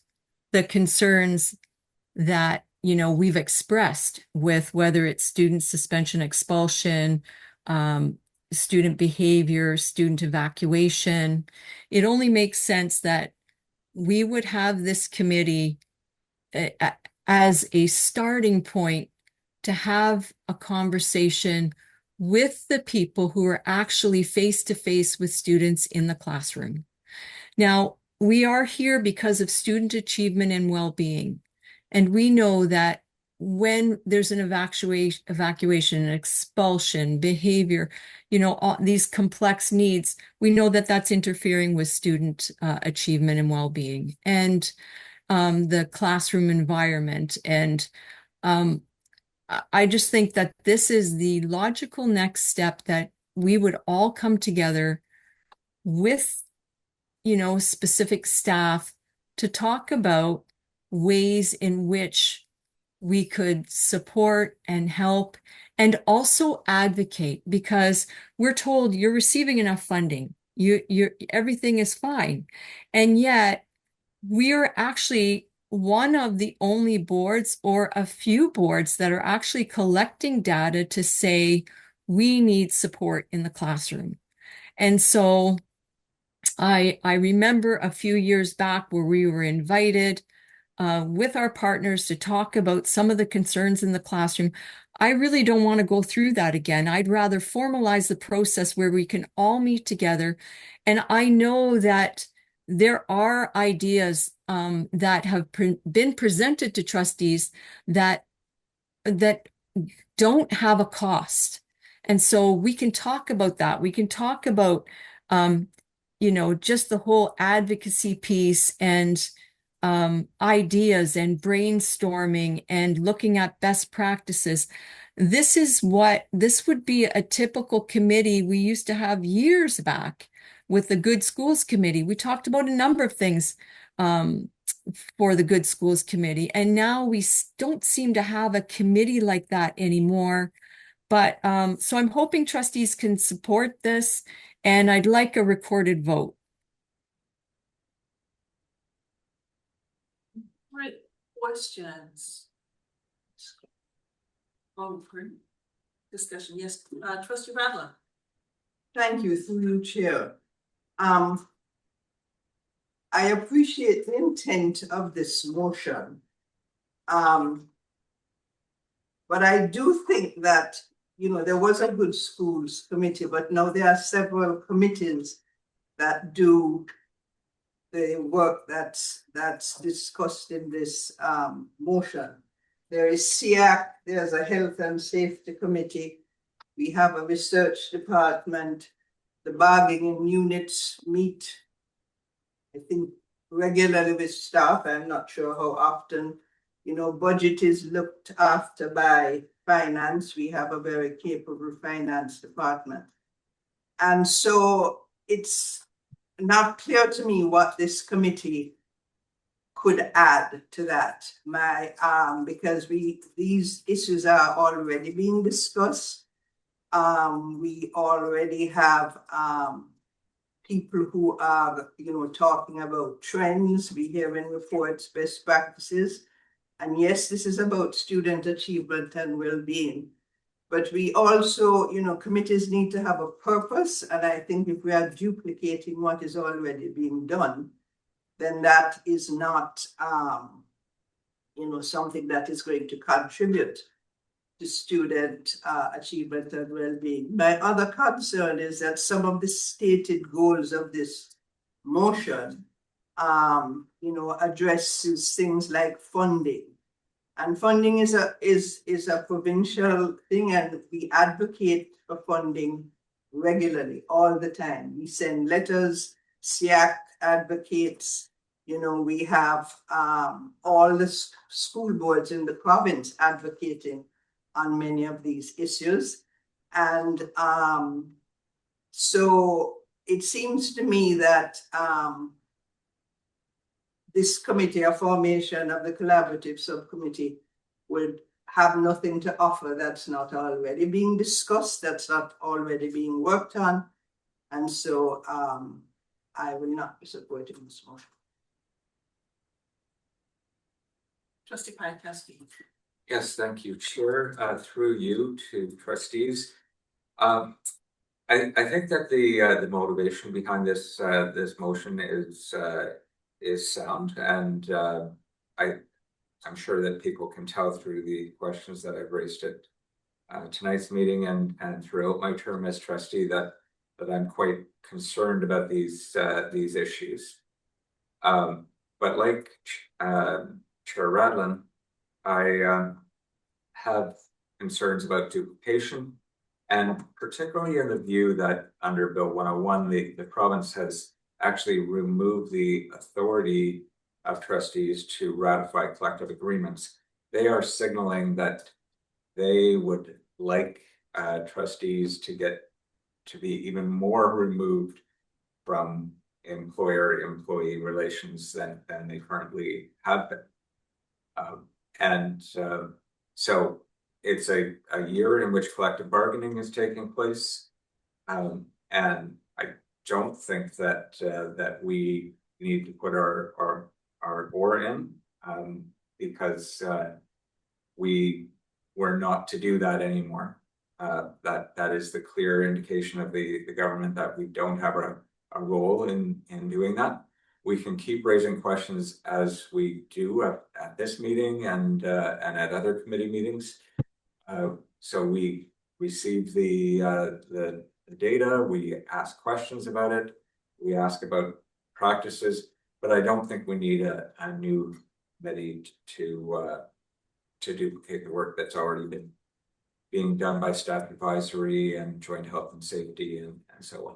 the concerns that, you know, we've expressed with whether it's student suspension, expulsion, student behavior, student evacuation. It only makes sense that we would have this committee as a starting point to have a conversation with the people who are actually face to face with students in the classroom. Now, we are here because of student achievement and well-being. And we know that when there's an evacuation, an expulsion, behavior, you know, all these complex needs, we know that that's interfering with student achievement and well-being and the classroom environment. And I just think that this is the logical next step, that we would all come together with, you know, specific staff to talk about ways in which we could support and help and also advocate, because we're told you're receiving enough funding, you're everything is fine. And yet we're actually one of the only boards or a few boards that are actually collecting data to say we need support in the classroom. And so I remember a few years back where we were invited with our partners to talk about some of the concerns in the classroom. I really don't want to go through that again. I'd rather formalize the process where we can all meet together. And I know that there are ideas that have been presented to trustees that don't have a cost. And so we can talk about that. We can talk about, you know, just the whole advocacy piece and ideas and brainstorming and looking at best practices. This would be a typical committee we used to have years back with the Good Schools Committee. We talked about a number of things for the Good Schools Committee, and now we don't seem to have a committee like that anymore. But so I'm hoping trustees can support this, and I'd like a recorded vote. Right, questions? Discussion, yes, trustee Radler. Thank you, through you, Chair. I appreciate the intent of this motion. But I do think that, you know, there was a Good Schools Committee, but now there are several committees that do the work that's discussed in this motion. There is SEAC, there's a Health and Safety Committee. We have a research department. The bargaining units meet, I think, regularly with staff. I'm not sure how often. You know, budget is looked after by finance. We have a very capable finance department. And so it's not clear to me what this committee could add to that. Because these issues are already being discussed. We already have people who are, you know, talking about trends. We hear in reports best practices. And yes, this is about student achievement and well-being. But we also, you know, committees need to have a purpose. And I think if we are duplicating what is already being done, then that is not, you know, something that is going to contribute to student achievement and well-being. My other concern is that some of the stated goals of this motion, addresses things like funding. And funding is a provincial thing, and we advocate for funding regularly, all the time. We send letters, SIAC advocates, we have all the school boards in the province advocating on many of these issues. And so it seems to me that this committee, a formation of the collaborative subcommittee, would have nothing to offer that's not already being discussed, that's not already being worked on. And so I will not be supporting this motion. Trustee Piatkowski. Yes, thank you, Chair. Through you to trustees. I think that the motivation behind this this motion is sound, and I'm sure that people can tell through the questions that I've raised at tonight's meeting and throughout my term as trustee that I'm quite concerned about these issues. But like Chair Radlin, I have concerns about duplication, and particularly in the view that under Bill 101, the province has actually removed the authority of trustees to ratify collective agreements. They are signaling that they would like trustees to be even more removed from employer-employee relations than they currently have been. So it's a year in which collective bargaining is taking place, and I don't think that we need to put our oar in, because we're not to do that anymore. That is the clear indication of the government that we don't have a role in doing that. We can keep raising questions as we do at this meeting and at other committee meetings. So we receive the data, we ask questions about it, we ask about practices, but I don't think we need a new committee to duplicate the work that's already been being done by staff advisory and joint health and safety and so on.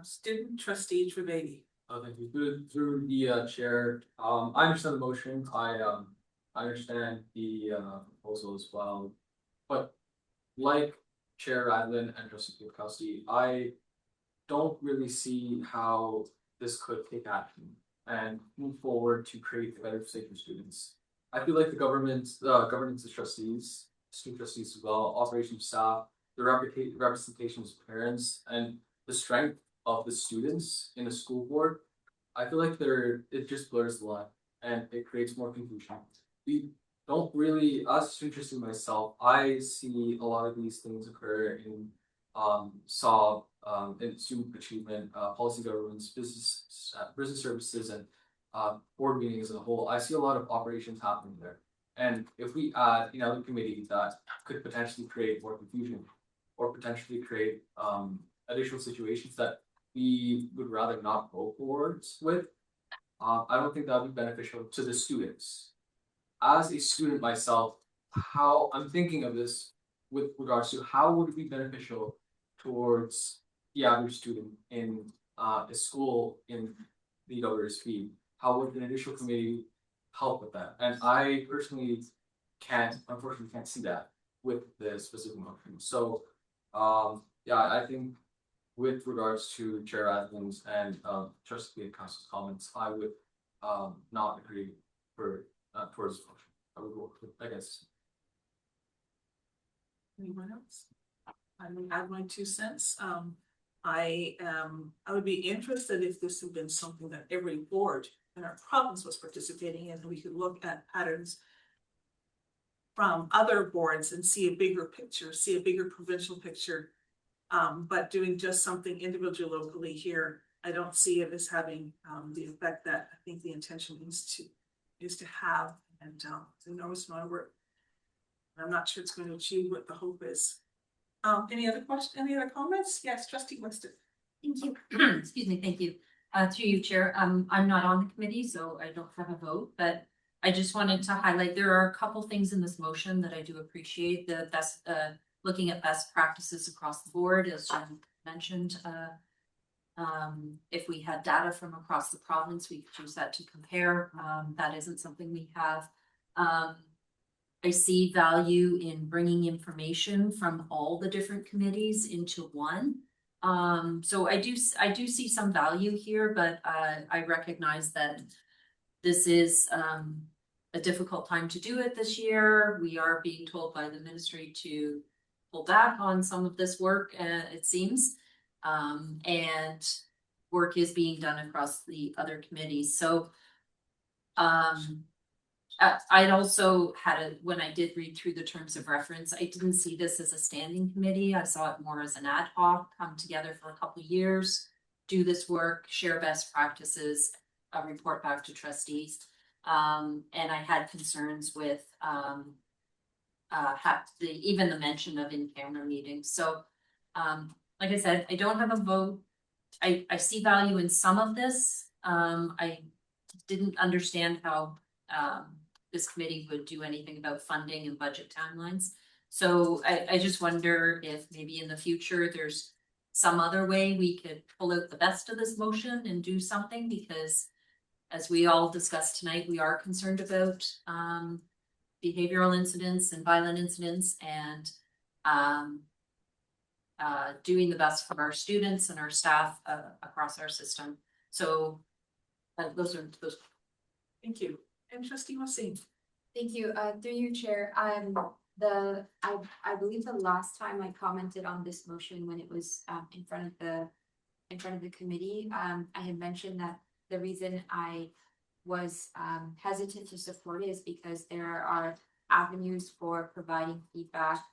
Student trustee Trivedi. Thank you. Through the chair, I understand the motion. I understand the proposal as well, but like Chair Radlin and Trustee Piatkowski, I don't really see how this could take action and move forward to create a better, safer students. I feel like the governance of trustees, student trustees as well, operations staff, the representation of parents, and the strength of the students in a school board, I feel like it just blurs the line and it creates more confusion. We don't really, as student trustee myself, I see a lot of these things occur in in student achievement, policy governance, business services, and board meetings as a whole. I see a lot of operations happening there. And if we add another committee that could potentially create more confusion or potentially create additional situations that we would rather not go forwards with, I don't think that would be beneficial to the students. As a student myself, how I'm thinking of this with regards to how would it be beneficial towards the average student in a school in the WSP? How would an additional committee help with that? And I personally unfortunately can't see that with the specific motion. So yeah, I think with regards to Chair Radlin's and Trustee Piatkowski's comments, I would not agree towards this motion. I would go with, I guess. Anyone else? I will add my 2 cents. I would be interested if this had been something that every board in our province was participating in, and we could look at patterns from other boards and see a bigger picture, see a bigger provincial picture. But doing just something individual locally here, I don't see it as having the effect that I think the intention is to have, and it's an enormous amount of work. I'm not sure it's going to achieve what the hope is. Any other questions? Any other comments? Yes, Trustee Winston. Thank you. Excuse me, thank you. Through you, Chair. I'm not on the committee, so I don't have a vote, but I just wanted to highlight, there are a couple things in this motion that I do appreciate. The best, looking at best practices across the board, as Jen mentioned. If we had data from across the province, we could use that to compare. That isn't something we have. I see value in bringing information from all the different committees into one. So I do see some value here, but I recognize that this is a difficult time to do it this year. We are being told by the ministry to pull back on some of this work, it seems. And work is being done across the other committees. So I'd also had when I did read through the terms of reference, I didn't see this as a standing committee. I saw it more as an ad hoc, come together for a couple of years, do this work, share best practices, report back to trustees. And I had concerns with even the mention of in-camera meetings. So like I said, I don't have a vote. I see value in some of this. I didn't understand how this committee would do anything about funding and budget timelines. So I just wonder if maybe in the future there's some other way we could pull out the best of this motion and do something, because as we all discussed tonight, we are concerned about behavioral incidents and violent incidents, and doing the best for our students and our staff across our system. So those. Thank you. And Trustee Wasim. Thank you. Through you, Chair. I believe the last time I commented on this motion when it was in front of the committee, I had mentioned that the reason I was hesitant to support it is because there are avenues for providing feedback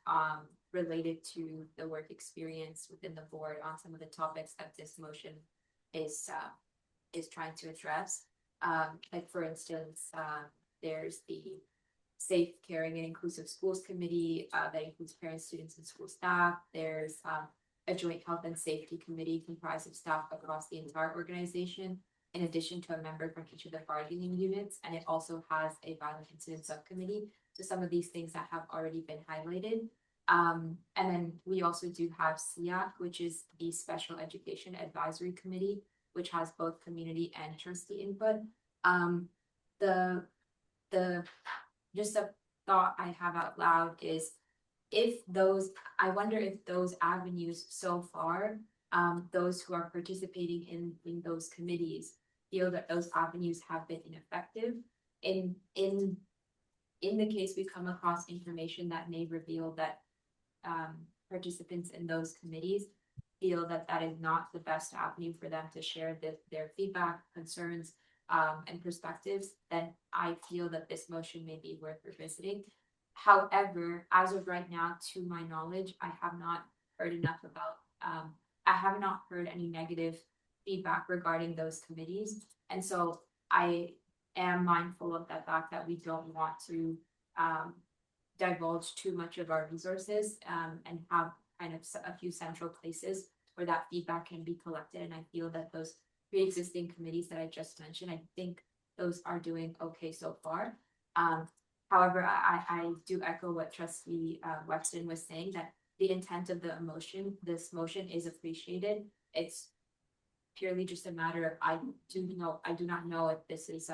related to the work experience within the board on some of the topics that this motion is trying to address. Like for instance, there's the Safe, Caring and Inclusive Schools Committee that includes parents, students, and school staff. There's a joint health and safety committee comprised of staff across the entire organization, in addition to a member from each of the bargaining units, and it also has a violent incident subcommittee. So some of these things that have already been highlighted. And then we also do have SEAC, which is the Special Education Advisory Committee, which has both community and trustee input. Just a thought I have out loud is I wonder if those avenues so far, those who are participating in those committees feel that those avenues have been ineffective. In the case we come across information that may reveal that participants in those committees feel that that is not the best avenue for them to share their feedback, concerns, and perspectives, then I feel that this motion may be worth revisiting. However, as of right now, to my knowledge, I have not heard enough about, I have not heard any negative feedback regarding those committees. And so I am mindful of the fact that we don't want to divulge too much of our resources and have kind of a few central places where that feedback can be collected. And I feel that those pre-existing committees that I just mentioned, I think those are doing okay so far. However, I do echo what Trustee Weston was saying, that the intent of this motion is appreciated. It's purely just a matter of I do not know if this is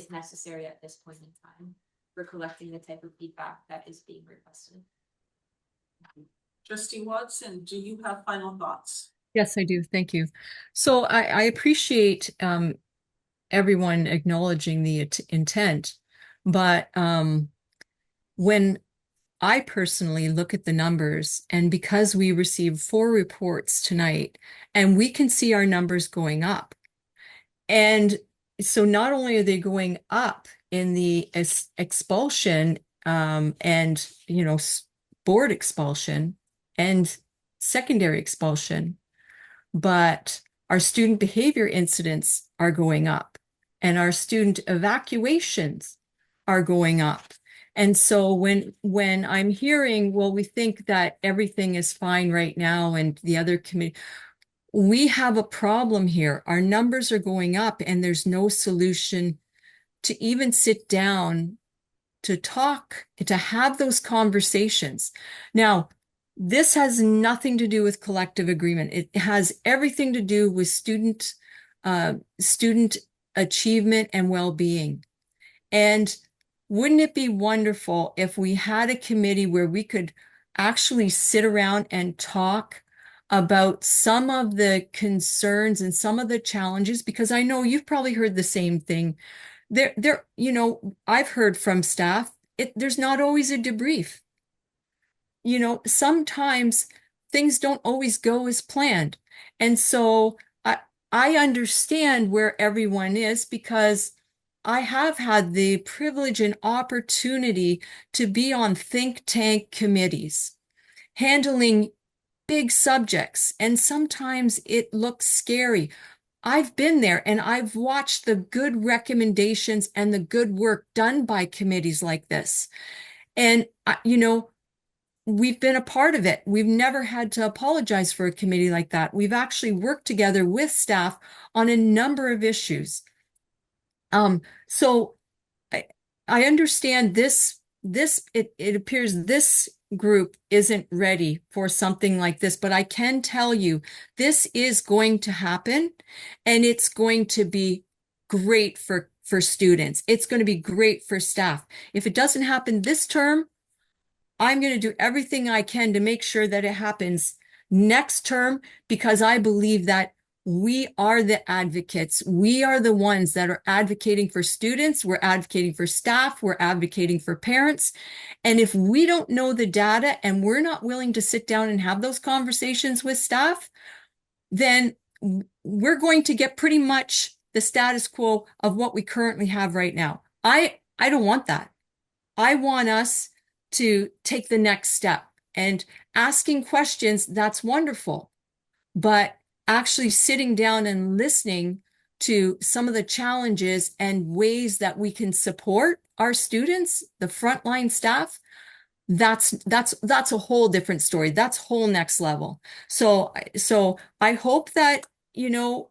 necessary at this point in time for collecting the type of feedback that is being requested. Trustee Watson, do you have final thoughts? Yes, I do. Thank you. So I appreciate everyone acknowledging the intent, but when I personally look at the numbers, and because we received 4 reports tonight, and we can see our numbers going up, and so not only are they going up in the expulsion and board expulsion and secondary expulsion, but our student behavior incidents are going up and our student evacuations are going up. And so when I'm hearing, well, we think that everything is fine right now and the other committee, we have a problem here. Our numbers are going up and there's no solution to even sit down to talk, to have those conversations. Now, this has nothing to do with collective agreement. It has everything to do with student achievement and well-being. And wouldn't it be wonderful if we had a committee where we could actually sit around and talk about some of the concerns and some of the challenges? Because I know you've probably heard the same thing. You know, I've heard from staff, there's not always a debrief. You know, sometimes things don't always go as planned. And so I understand where everyone is, because I have had the privilege and opportunity to be on think tank committees, handling big subjects, and sometimes it looks scary. I've been there and I've watched the good recommendations and the good work done by committees like this. And, you know, we've been a part of it. We've never had to apologize for a committee like that. We've actually worked together with staff on a number of issues. So I understand it appears this group isn't ready for something like this, but I can tell you this is going to happen, and it's going to be great for students. It's going to be great for staff. If it doesn't happen this term, I'm going to do everything I can to make sure that it happens next term, because I believe that we are the advocates. We are the ones that are advocating for students. We're advocating for staff. We're advocating for parents. And if we don't know the data and we're not willing to sit down and have those conversations with staff, then we're going to get pretty much the status quo of what we currently have right now. I don't want that. I want us to take the next step, and asking questions, that's wonderful. But actually sitting down and listening to some of the challenges and ways that we can support our students, the frontline staff, that's a whole different story. That's whole next level. So I hope that, you know,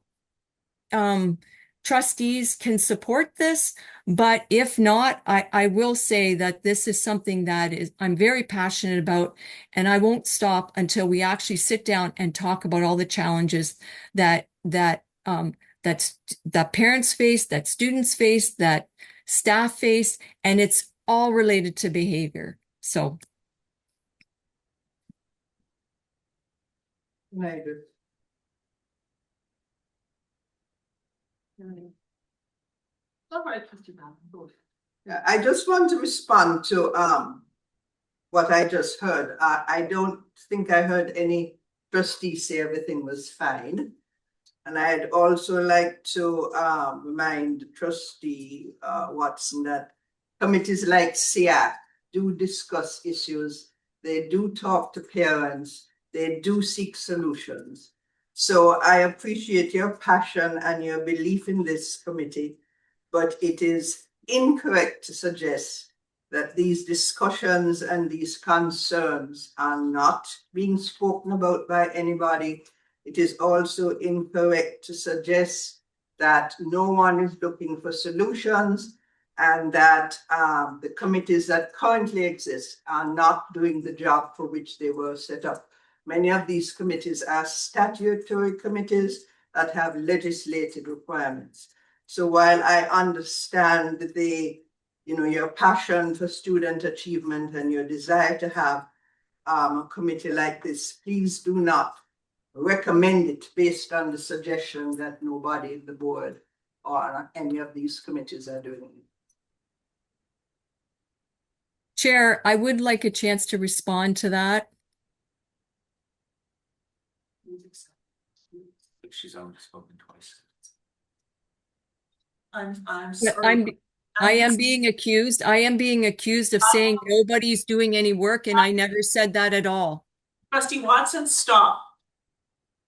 trustees can support this, but if not, I will say that this is something that I'm very passionate about, and I won't stop until we actually sit down and talk about all the challenges that parents face, that students face, that staff face, and it's all related to behavior. So. I just want to respond to what I just heard. I don't think I heard any trustee say everything was fine. And I'd also like to remind Trustee Watson that committees like SEAC do discuss issues. They do talk to parents. They do seek solutions. So I appreciate your passion and your belief in this committee, but it is incorrect to suggest that these discussions and these concerns are not being spoken about by anybody. It is also incorrect to suggest that no one is looking for solutions, and that the committees that currently exist are not doing the job for which they were set up. Many of these committees are statutory committees that have legislative requirements. So while I understand your passion for student achievement and your desire to have a committee like this, please do not recommend it based on the suggestion that nobody in the board or any of these committees are doing it. Chair, I would like a chance to respond to that. She's only spoken twice. I'm sorry. I am being accused of saying nobody's doing any work, and I never said that at all. Trustee Watson, stop.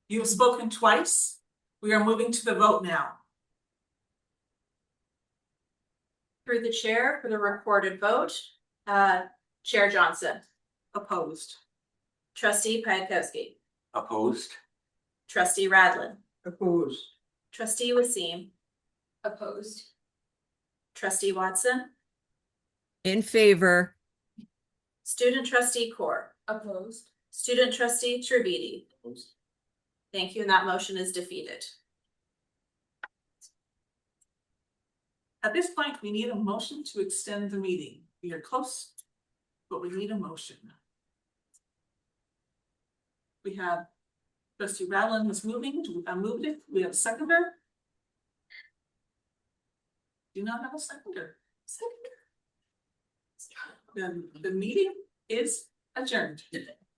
You have spoken twice. We are moving to the vote now. Through the chair for the recorded vote, Chair Johnson. Opposed. Trustee Piatkowski. Opposed. Trustee Radlin, Opposed. trustee Wasim, Opposed. trustee Watson, In favor. student trustee Core, Opposed. student trustee Trivedi. Thank you, and that motion is defeated. At this point, we need a motion to extend the meeting. We are close, but we need a motion. We have trustee Radlin was moving, moved it. We have a seconder. Do not have a seconder. Then the meeting is adjourned.